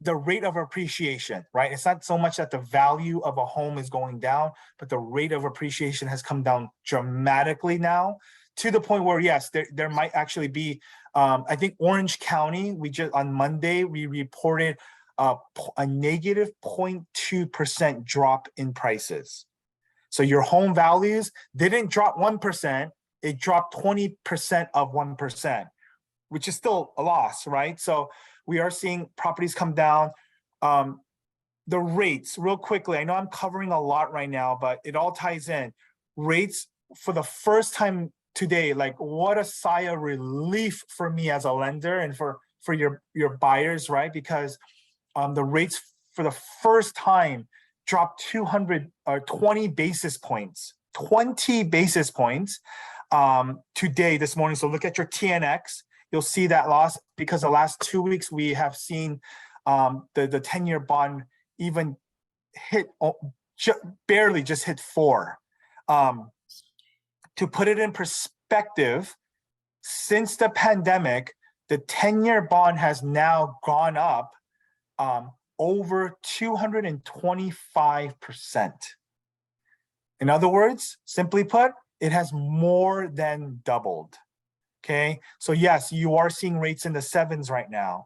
The rate of appreciation, right? It's not so much that the value of a home is going down, but the rate of appreciation has come down dramatically now, to the point where, yes, there might actually be, I think Orange County, on Monday, we reported a negative 0.2% drop in prices. So your home values didn't drop 1%, it dropped 20% of 1%, which is still a loss, right? So we are seeing properties come down. The rates, real quickly, I know I'm covering a lot right now, but it all ties in. Rates, for the first time today, like, what a sigh of relief for me as a lender and for your buyers, right? Because the rates for the first time dropped 20 basis points, 20 basis points today, this morning. So look at your TNX, you'll see that loss, because the last 2 weeks we have seen the 10-year bond even hit, barely just hit 4. To put it in perspective, since the pandemic, the 10-year bond has now gone up over 225%. In other words, simply put, it has more than doubled. Okay, so yes, you are seeing rates in the 7s right now,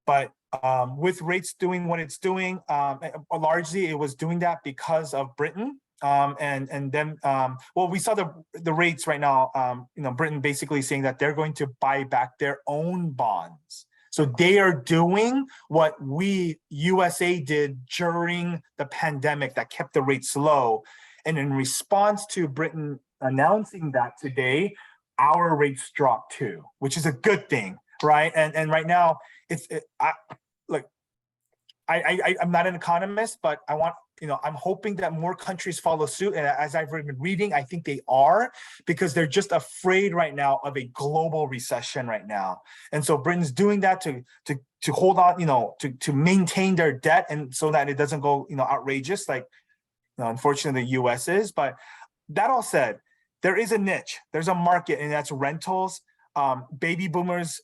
but with rates doing what it's doing, largely it was doing that because of Britain, and then well, we saw the rates right now. Britain basically saying that they're going to buy back their own bonds. So they are doing what we, USA, did during the pandemic that kept the rates low. And in response to Britain announcing that today, our rates dropped too, which is a good thing, right? And right now, I'm not an economist, but I'm hoping that more countries follow suit. And as I've been reading, I think they are, because they're just afraid right now of a global recession right now. And so Britain's doing that to hold on, to maintain their debt, and so that it doesn't go, outrageous like, unfortunately the US is. But that all said, there is a niche, there's a market, and that's rentals, baby boomers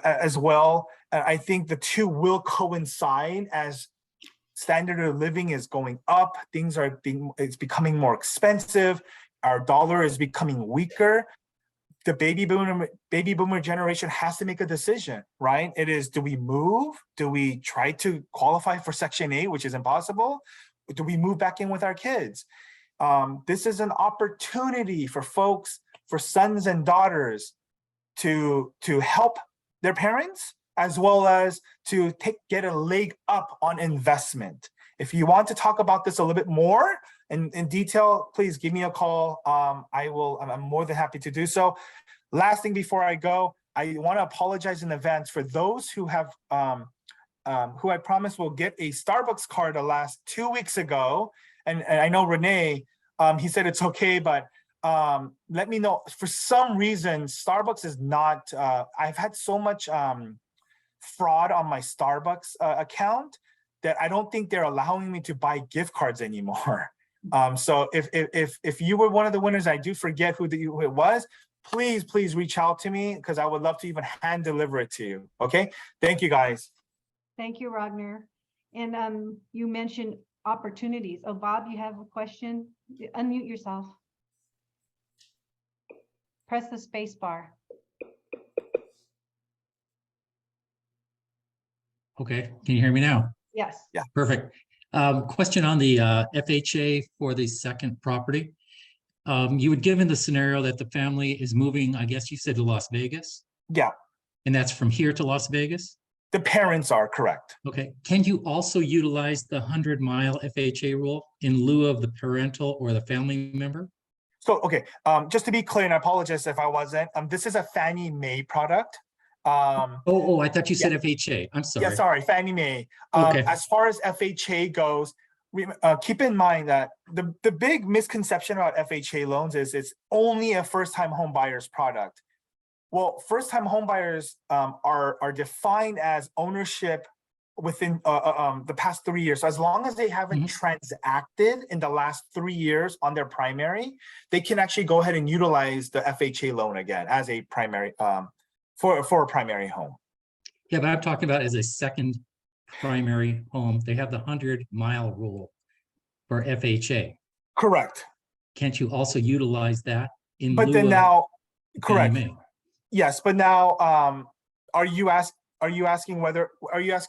as well. I think the two will coincide as standard of living is going up. It's becoming more expensive. Our dollar is becoming weaker. The baby boomer generation has to make a decision, right? It is, do we move? Do we try to qualify for Section 8, which is impossible? Do we move back in with our kids? This is an opportunity for folks, for sons and daughters, to help their parents, as well as to get a leg up on investment. If you want to talk about this a little bit more in detail, please give me a call. I'm more than happy to do so. Last thing before I go, I want to apologize in advance for those who have who I promised will get a Starbucks card the last 2 weeks ago. And I know Renee, he said it's okay, but let me know. For some reason, Starbucks is not, I've had so much fraud on my Starbucks account that I don't think they're allowing me to buy gift cards anymore. So if you were one of the winners, I do forget who it was, please reach out to me, because I would love to even hand deliver it to you. Okay, thank you guys. Thank you, Ragnar. And you mentioned opportunities. Oh, Bob, you have a question? Unmute yourself. Press the space bar. Okay, can you hear me now? Yes. Yeah. Perfect. Question on the FHA for the second property. You had given the scenario that the family is moving, I guess you said, to Las Vegas, Yeah, and that's from here to Las Vegas? the parents are correct. Okay, can you also utilize the 100-mile FHA rule in lieu of the parental or the family member? So, okay, just to be clear, and I apologize if I wasn't, this is a Fannie Mae product. Oh, I thought you said FHA. I'm sorry. Yeah, sorry, Fannie Mae. Okay. As far as FHA goes, keep in mind that the big misconception about FHA loans is it's only a first-time home buyer's product. Well, first-time home buyers are defined as ownership within the past 3 years. So as long as they haven't transacted in the last 3 years on their primary, they can actually go ahead and utilize the FHA loan again as a primary for a primary home. Yeah, but I'm talking about as a second primary home. They have the 100-mile rule for FHA. Correct. Can't you also utilize that in But lieu then of now, Fannie correct. Mae? Yes, but now, are you asking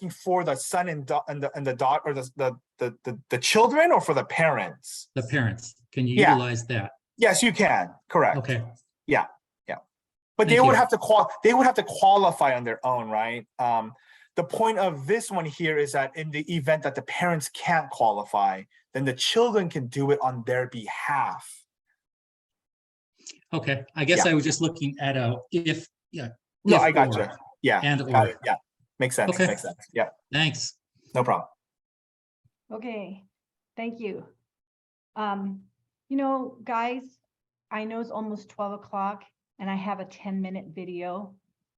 for the son and the daughter, or the children, or for the parents? The parents, can you Yeah. utilize that? Yes, you can. Correct. Okay, Yeah. But Thank they would you. have to qualify on their own, right? The point of this one here is that in the event that the parents can't qualify, then the children can do it on their behalf. okay. I guess Yeah. I was just looking at No, if I got or. you. Yeah. And Got or. it. Yeah. Makes sense. Okay. Makes sense. Yeah. Thanks. No problem. Okay. Thank you. You know, guys, I know it's almost 12 o'clock and I have a 10-minute video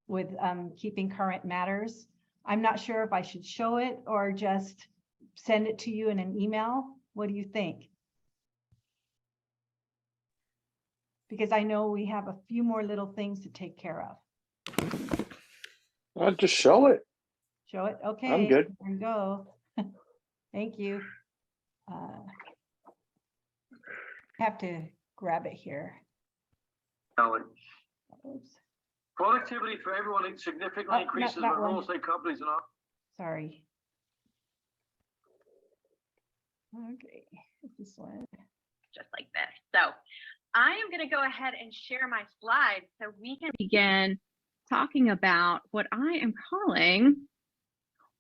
with keeping current matters. I'm not sure if I should show it or just send it to you in an email. What do you think? Because I know we have a few more little things to take care of. I'll just show it. Show it? Okay. I'm good. There you go. Thank you. Have to grab it here. Oops. Productivity for everyone significantly increases that when real one. estate companies and all. Sorry. Okay, this one. Just like this. So I am going to go ahead and share my slides so we can begin talking about what I am calling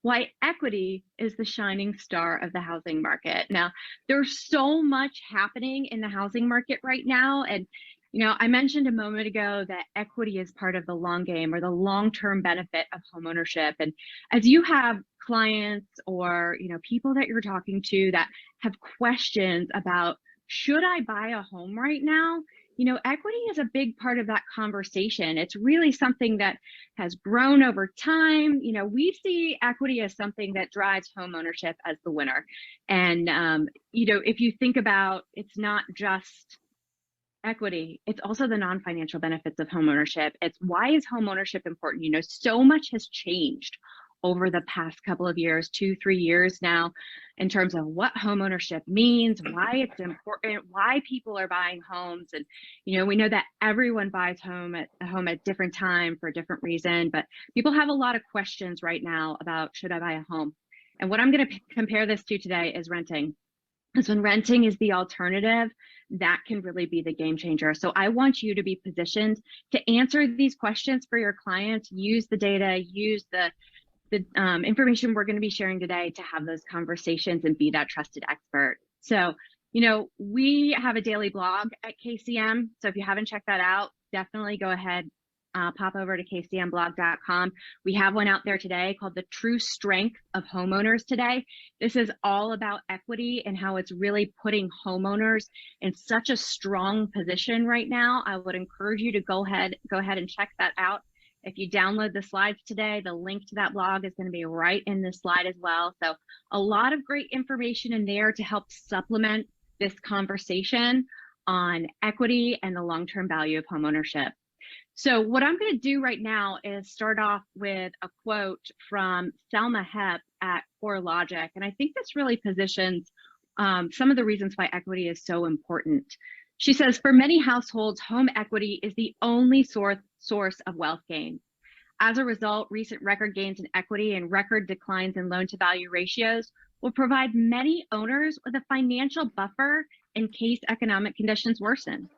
why equity is the shining star of the housing market. Now, there's so much happening in the housing market right now. And, you know, I mentioned a moment ago that equity is part of the long game or the long-term benefit of homeownership. And as you have clients or, you know, people that you're talking to that have questions about, should I buy a home right now? You know, equity is a big part of that conversation. It's really something that has grown over time. You know, we see equity as something that drives home ownership as the winner. And, you know, if you think about, it's not just equity, it's also the non-financial benefits of home ownership. It's why is home ownership important? You know, so much has changed over the past couple of years, 2-3 years now, in terms of what homeownership means, why it's important, why people are buying homes. And, you know, we know that everyone buys a home at different time for a different reason, but people have a lot of questions right now about, should I buy a home? And what I'm going to compare this to today is renting. Because when renting is the alternative, that can really be the game changer. So I want you to be positioned to answer these questions for your clients, use the data, use the information we're going to be sharing today to have those conversations and be that trusted expert. So, you know, we have a daily blog at KCM. So if you haven't checked that out, definitely go ahead, pop over to kcmblog.com. We have one out there today called The True Strength of Homeowners Today. This is all about equity and how it's really putting homeowners in such a strong position right now. I would encourage you to go ahead and check that out. If you download the slides today, the link to that blog is going to be right in this slide as well. So a lot of great information in there to help supplement this conversation on equity and the long-term value of homeownership. So what I'm going to do right now is start off with a quote from Selma Hepp at CoreLogic. And I think this really positions some of the reasons why equity is so important. She says, for many households, home equity is the only source of wealth gain. As a result, recent record gains in equity and record declines in loan-to-value ratios will provide many owners with a financial buffer in case economic conditions worsen.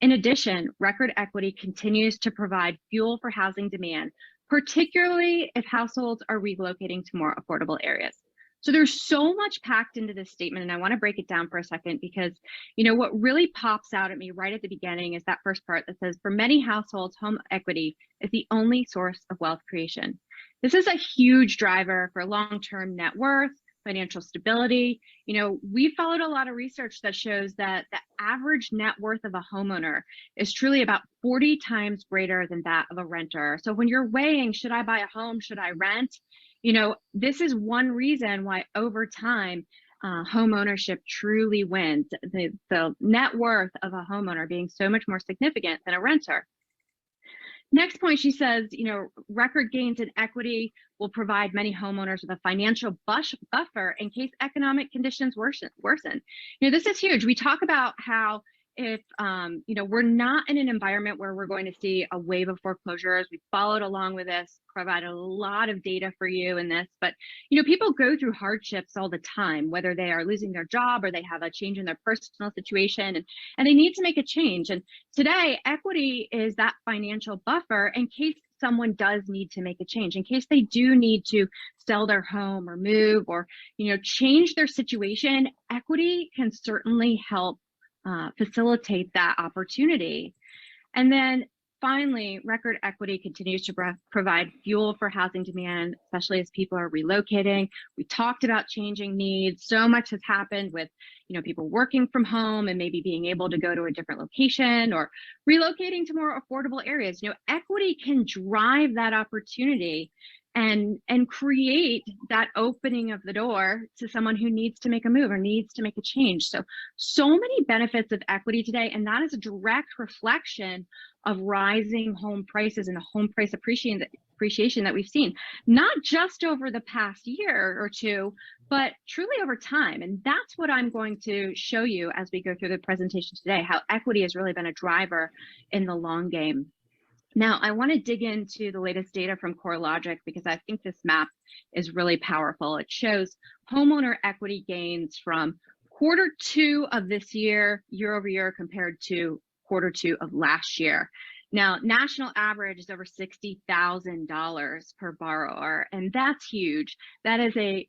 In addition, record equity continues to provide fuel for housing demand, particularly if households are relocating to more affordable areas. So there's so much packed into this statement, and I want to break it down for a second because, you know, what really pops out at me right at the beginning is that first part that says, for many households, home equity is the only source of wealth creation. This is a huge driver for long-term net worth, financial stability. You know, we followed a lot of research that shows that the average net worth of a homeowner is truly about 40 times greater than that of a renter. So when you're weighing, should I buy a home, should I rent? You know, this is one reason why over time, home ownership truly wins. The net worth of a homeowner being so much more significant than a renter. Next point, she says, you know, record gains in equity will provide many homeowners with a financial buffer in case economic conditions worsen. You know, this is huge. We talk about how if, you know, we're not in an environment where we're going to see a wave of foreclosures. We followed along with this, provided a lot of data for you in this, but, you know, people go through hardships all the time, whether they are losing their job or they have a change in their personal situation and they need to make a change. And today, equity is that financial buffer in case someone does need to make a change, in case they do need to sell their home or move or, you know, change their situation. Equity can certainly help facilitate that opportunity. And then finally, record equity continues to provide fuel for housing demand, especially as people are relocating. We talked about changing needs. So much has happened with, you know, people working from home and maybe being able to go to a different location or relocating to more affordable areas. You know, equity can drive that opportunity and create that opening of the door to someone who needs to make a move or needs to make a change. So many benefits of equity today, and that is a direct reflection of rising home prices and the home price appreciation that we've seen, not just over the past year or two, but truly over time. And that's what I'm going to show you as we go through the presentation today, how equity has really been a driver in the long game. Now, I want to dig into the latest data from CoreLogic because I think this map is really powerful. It shows homeowner equity gains from Q2 of this year, year over year, compared to Q2 of last year. Now, national average is over $60,000 per borrower, and that's huge. That is a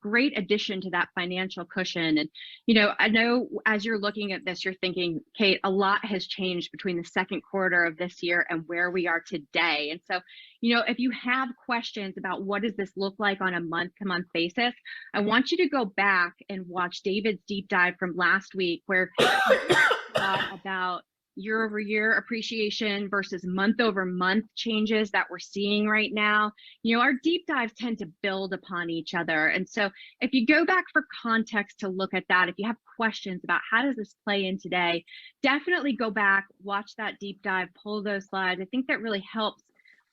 great addition to that financial cushion. And, you know, I know as you're looking at this, you're thinking, Kate, a lot has changed between the second quarter of this year and where we are today. And so, you know, if you have questions about what does this look like on a month-to-month basis, I want you to go back and watch David's deep dive from last week, where he talked about year-over-year appreciation versus month-over-month changes that we're seeing right now. You know, our deep dives tend to build upon each other. And so if you go back for context to look at that, if you have questions about how does this play in today, definitely go back, watch that deep dive, pull those slides. I think that really helps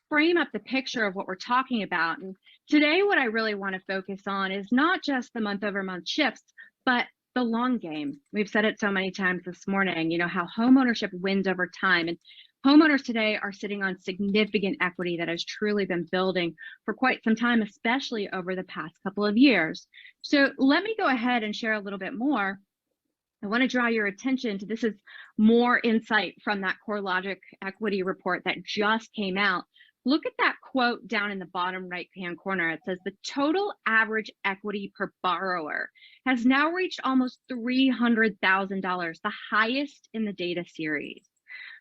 frame up the picture of what we're talking about. And today, what I really want to focus on is not just the month-over-month shifts, but the long game. We've said it so many times this morning, you know, how home ownership wins over time. And homeowners today are sitting on significant equity that has truly been building for quite some time, especially over the past couple of years. So let me go ahead and share a little bit more. I want to draw your attention to this is more insight from that CoreLogic equity report that just came out. Look at that quote down in the bottom right-hand corner. It says the total average equity per borrower has now reached almost $300,000, the highest in the data series.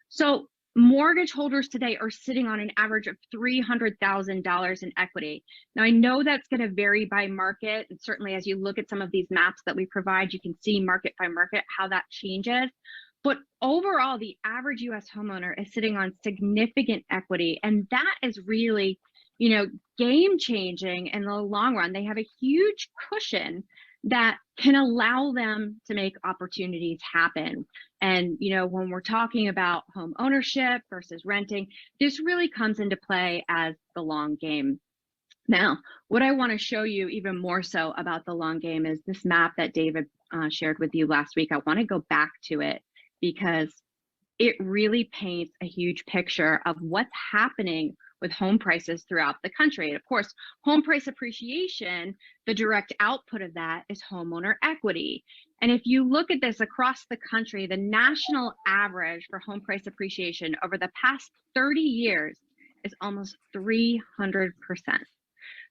So mortgage holders today are sitting on an average of $300,000 in equity. Now, I know that's going to vary by market, and certainly as you look at some of these maps that we provide, you can see market by market how that changes. But overall, the average US homeowner is sitting on significant equity, and that is really, you know, game changing in the long run. They have a huge cushion that can allow them to make opportunities happen. And, you know, when we're talking about home ownership versus renting, this really comes into play as the long game. Now, what I want to show you even more so about the long game is this map that David shared with you last week. I want to go back to it because it really paints a huge picture of what's happening with home prices throughout the country. And of course, home price appreciation, the direct output of that is homeowner equity. And if you look at this across the country, the national average for home price appreciation over the past 30 years is almost 300%.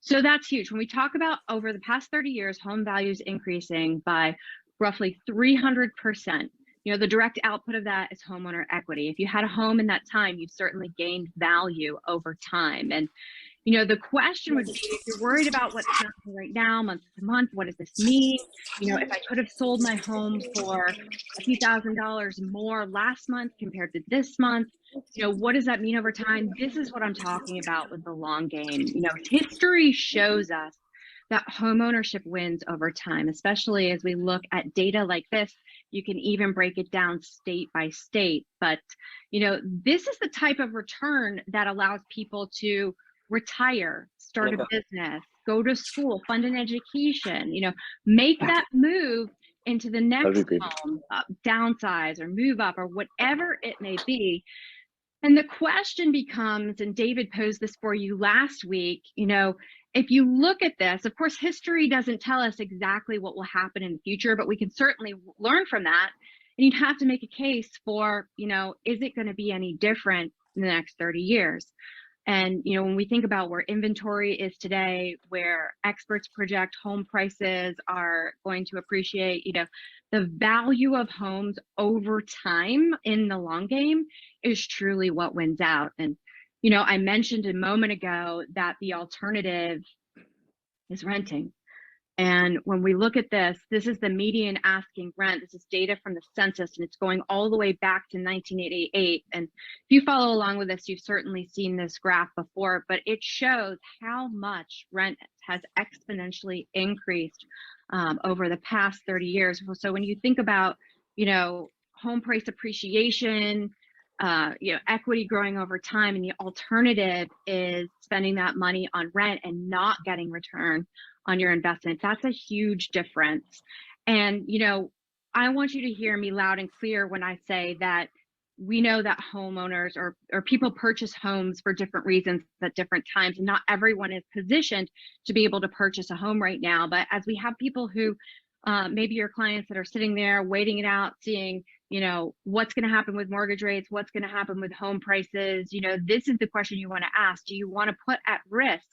So that's huge. When we talk about over the past 30 years, home values increasing by roughly 300%. You know, the direct output of that is homeowner equity. If you had a home in that time, you've certainly gained value over time. And, you know, the question would be, if you're worried about what's happening right now, month to month, what does this mean? You know, if I could have sold my home for a few $1,000s more last month compared to this month, you know, what does that mean over time? This is what I'm talking about with the long game. You know, history shows us that homeownership wins over time, especially as we look at data like this. You can even break it down state by state. But, you know, this is the type of return that allows people to retire, start a business, go to school, fund an education, you know, make that move into the next home, downsize or move up or whatever it may be. And the question becomes, and David posed this for you last week, you know, if you look at this, of course, history doesn't tell us exactly what will happen in the future, but we can certainly learn from that. And you'd have to make a case for, you know, is it going to be any different in the next 30 years? And, you know, when we think about where inventory is today, where experts project home prices are going to appreciate, you know, the value of homes over time in the long game is truly what wins out. And, you know, I mentioned a moment ago that the alternative is renting. And when we look at this, this is the median asking rent. This is data from the census, and it's going all the way back to 1988. And if you follow along with this, you've certainly seen this graph before, but it shows how much rent has exponentially increased over the past 30 years. So when you think about, you know, home price appreciation, you know, equity growing over time, and the alternative is spending that money on rent and not getting return on your investment, that's a huge difference. And, you know, I want you to hear me loud and clear when I say that we know that homeowners or people purchase homes for different reasons at different times, and not everyone is positioned to be able to purchase a home right now. But as we have people who maybe your clients that are sitting there waiting it out, seeing, you know, what's going to happen with mortgage rates, what's going to happen with home prices, you know, this is the question you want to ask. Do you want to put at risk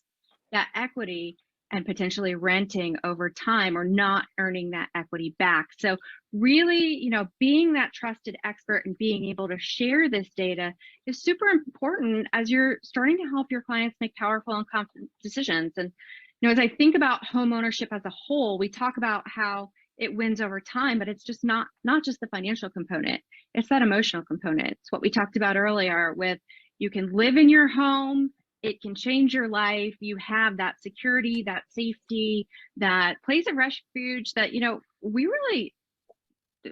that equity and potentially renting over time or not earning that equity back? So really, you know, being that trusted expert and being able to share this data is super important as you're starting to help your clients make powerful and confident decisions. And, you know, as I think about home ownership as a whole, we talk about how it wins over time, but it's just not just the financial component, it's that emotional component. It's what we talked about earlier with, you can live in your home, it can change your life. You have that security, that safety, that place of refuge that, you know, we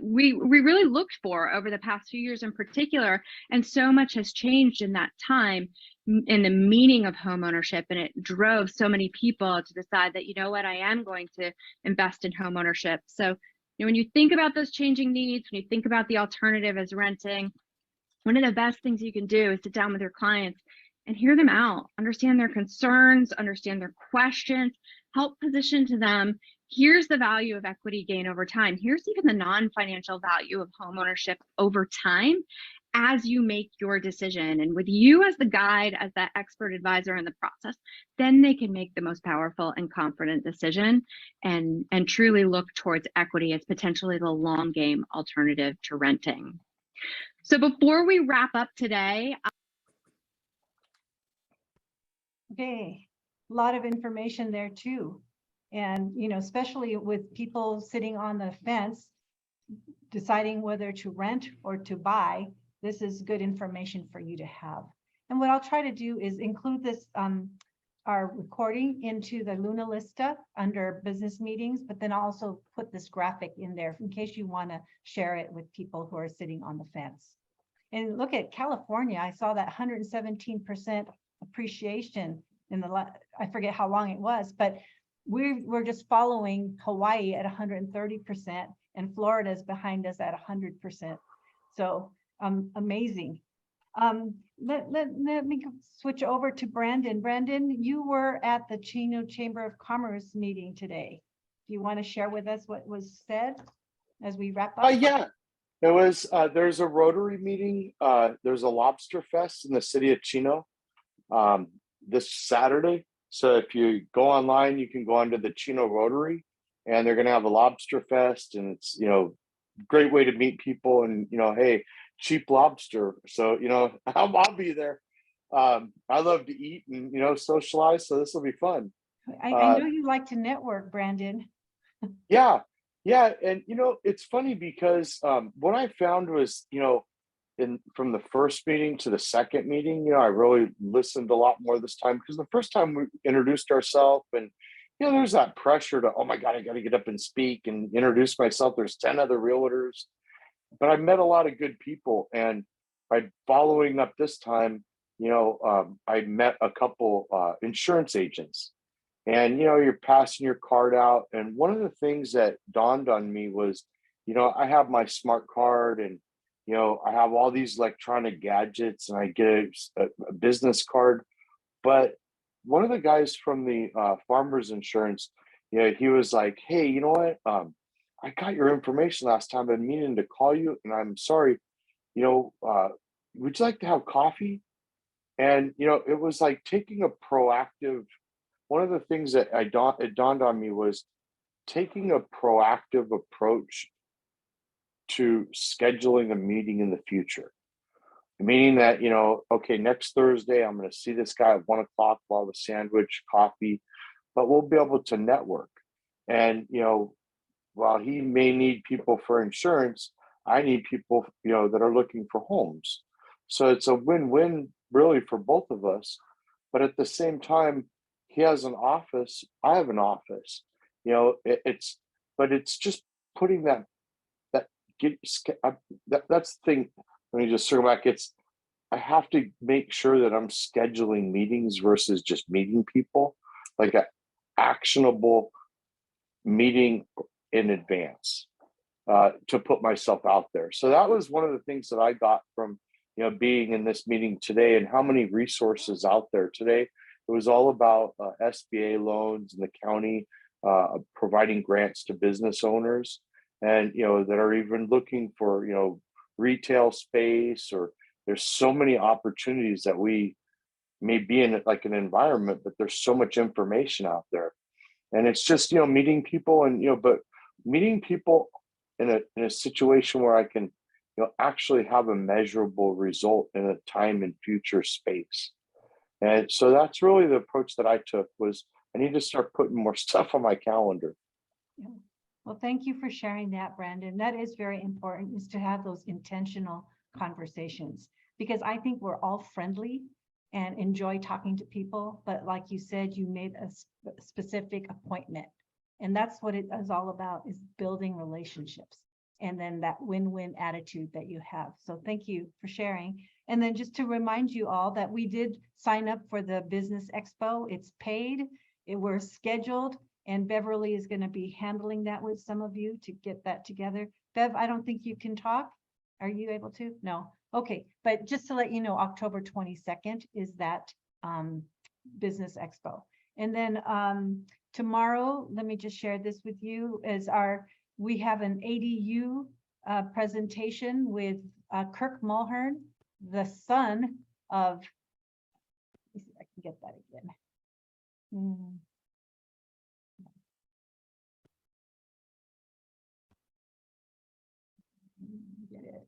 really looked for over the past few years in particular. And so much has changed in that time in the meaning of home ownership. And it drove so many people to decide that, you know what, I am going to invest in home ownership. So, you know, when you think about those changing needs, when you think about the alternative as renting, One of the best things you can do is sit down with your clients and hear them out, understand their concerns, understand their questions, help position to them, here's the value of equity gain over time. Here's even the non-financial value of home ownership over time as you make your decision. And with you as the guide, as that expert advisor in the process, then they can make the most powerful and confident decision and truly look towards equity as potentially the long game alternative to renting. So before we wrap up today, Okay, a lot of information there too. And, you know, especially with people sitting on the fence, deciding whether to rent or to buy, this is good information for you to have. And what I'll try to do is include this, our recording into the Luna Lista under business meetings, but then I'll also put this graphic in there in case you want to share it with people who are sitting on the fence. And look at California, I saw that 117% appreciation in the, I forget how long it was, but we're just following Hawaii at 130% and Florida is behind us at 100%. So amazing. Let me switch over to Brandon. Brandon, you were at the Chino Chamber of Commerce meeting today. Do you want to share with us what was said as we wrap up? Yeah, it was, there's a Rotary meeting. There's a lobster fest in the city of Chino this Saturday. So if you go online, you can go onto the Chino Rotary and they're going to have a lobster fest, and it's, you know, great way to meet people and, you know, hey, cheap lobster. So, you know, I'll be there. I love to eat and, you know, socialize. So this will be fun. I know you like to network, Brandon. Yeah. And, you know, it's funny because what I found was, you know, from the first meeting to the second meeting, you know, I really listened a lot more this time, because the first time we introduced ourselves and, you know, there's that pressure to, oh my God, I got to get up and speak and introduce myself. There's 10 other realtors, but I met a lot of good people. And by following up this time, you know, I met a couple insurance agents, and, you know, you're passing your card out. And one of the things that dawned on me was, you know, I have my smart card and, you know, I have all these electronic gadgets and I get a business card. But one of the guys from the Farmers Insurance, you know, he was like, hey, you know what? I got your information last time. I've been meaning to call you and I'm sorry, you know, would you like to have coffee? And, you know, it was like taking a proactive, one of the things that it dawned on me was taking a proactive approach to scheduling a meeting in the future, meaning that, you know, okay, next Thursday, I'm going to see this guy at 1 o'clock, while the sandwich, coffee, but we'll be able to network. And, you know, while he may need people for insurance, I need people, you know, that are looking for homes. So it's a win-win really for both of us. But at the same time, he has an office, I have an office, you know, it's just putting that's the thing. Let me just circle back. I have to make sure that I'm scheduling meetings versus just meeting people, like an actionable meeting in advance to put myself out there. So that was one of the things that I got from, you know, being in this meeting today, and how many resources out there today. It was all about SBA loans and the county providing grants to business owners, and, you know, that are even looking for, you know, retail space, or there's so many opportunities that we may be in like an environment, but there's so much information out there. And it's just, you know, meeting people and, you know, but meeting people in a situation where I can, you know, actually have a measurable result in a time and future space. And so that's really the approach that I took, was I need to start putting more stuff on my calendar. Yeah. Well, thank you for sharing that, Brandon. That is very important, is to have those intentional conversations, because I think we're all friendly and enjoy talking to people. But like you said, you made a specific appointment, and that's what it is all about, is building relationships, and then that win-win attitude that you have. So thank you for sharing. And then just to remind you all that we did sign up for the Business Expo. It's paid, we're scheduled, and Beverly is going to be handling that with some of you to get that together. Bev, I don't think you can talk. Are you able to? No. Okay, but just to let you know, October 22nd is that Business Expo. And then tomorrow, let me just share this with you, we have an ADU presentation with Kirk Mulhern, the son of, let me see if I can get that again. Get it.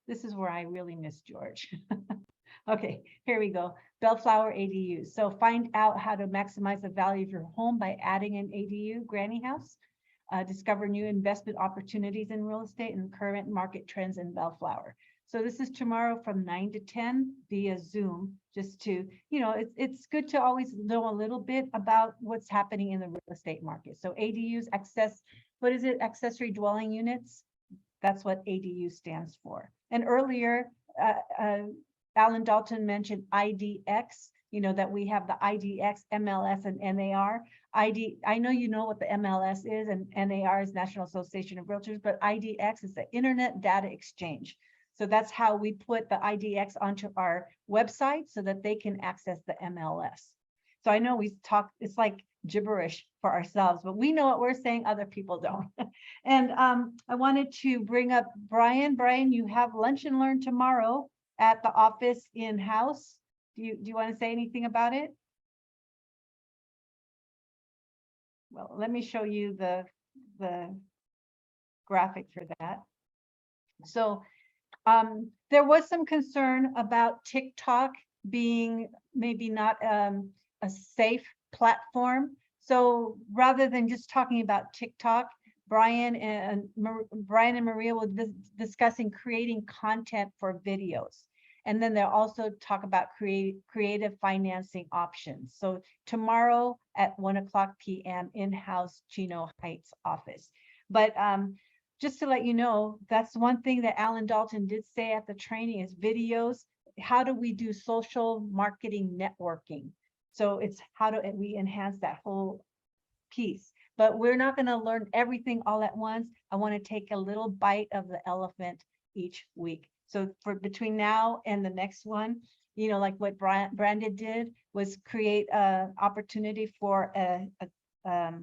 This is where I really miss George. Okay, here we go. Bellflower ADU. So find out how to maximize the value of your home by adding an ADU granny house. Discover new investment opportunities in real estate and current market trends in Bellflower. So this is tomorrow from 9 to 10 via Zoom, just to, it's good to always know a little bit about what's happening in the real estate market. So ADUs, accessory dwelling units. That's what ADU stands for. And earlier, Alan Dalton mentioned IDX, that we have the IDX, MLS, and NAR. I know you know what the MLS is, and NAR is National Association of Realtors, but IDX is the Internet Data Exchange. So that's how we put the IDX onto our website so that they can access the MLS. So I know we talk, it's like gibberish for ourselves, but we know what we're saying, other people don't. And I wanted to bring up Brian. Brian, you have lunch and learn tomorrow at the office in-house. Do you want to say anything about it? Well, let me show you the graphic for that. So there was some concern about TikTok being maybe not a safe platform. So rather than just talking about TikTok, Brian and Maria will be discussing creating content for videos. And then they'll also talk about creative financing options. So tomorrow at 1:00 p.m. in-house Chino Heights office. But just to let you know, that's one thing that Alan Dalton did say at the training is videos. How do we do social marketing networking? So it's how do we enhance that whole piece? But we're not going to learn everything all at once. I want to take a little bite of the elephant each week. So for between now and the next one, like what Brandon did was create an opportunity for a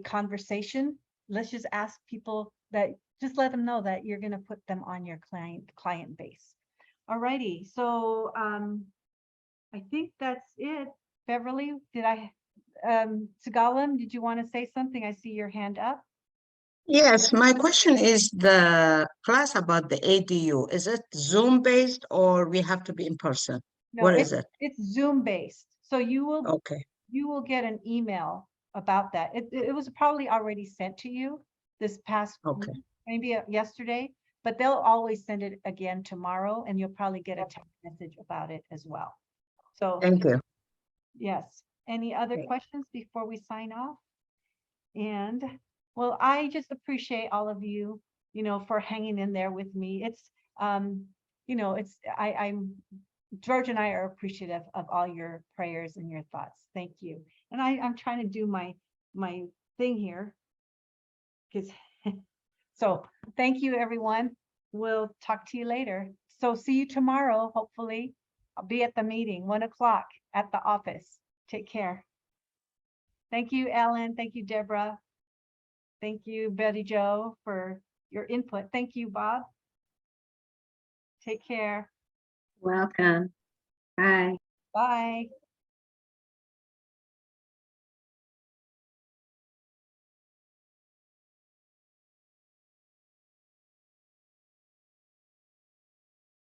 conversation. Let's just ask people just let them know that you're going to put them on your client base. All righty. So I think that's it. Beverly, Sigalam, did you want to say something? I see your hand up. Yes, my question is the class about the ADU. Is it Zoom based or we have to be in person? No, what is it? It's Zoom based. So you will get an email about that. It was probably already sent to you this past week, maybe yesterday, but they'll always send it again tomorrow, and you'll probably get a text message about it as well. So thank you. Yes. Any other questions before we sign off? And well, I just appreciate all of you, for hanging in there with me. It's, George and I are appreciative of all your prayers and your thoughts. Thank you. And I'm trying to do my thing here. So thank you, everyone. We'll talk to you later. So see you tomorrow, hopefully. I'll be at the meeting, 1:00 at the office. Take care. Thank you, Ellen. Thank you, Deborah. Thank you, Betty Jo, for your input. Thank you, Bob. Take care. Welcome. Bye. Bye.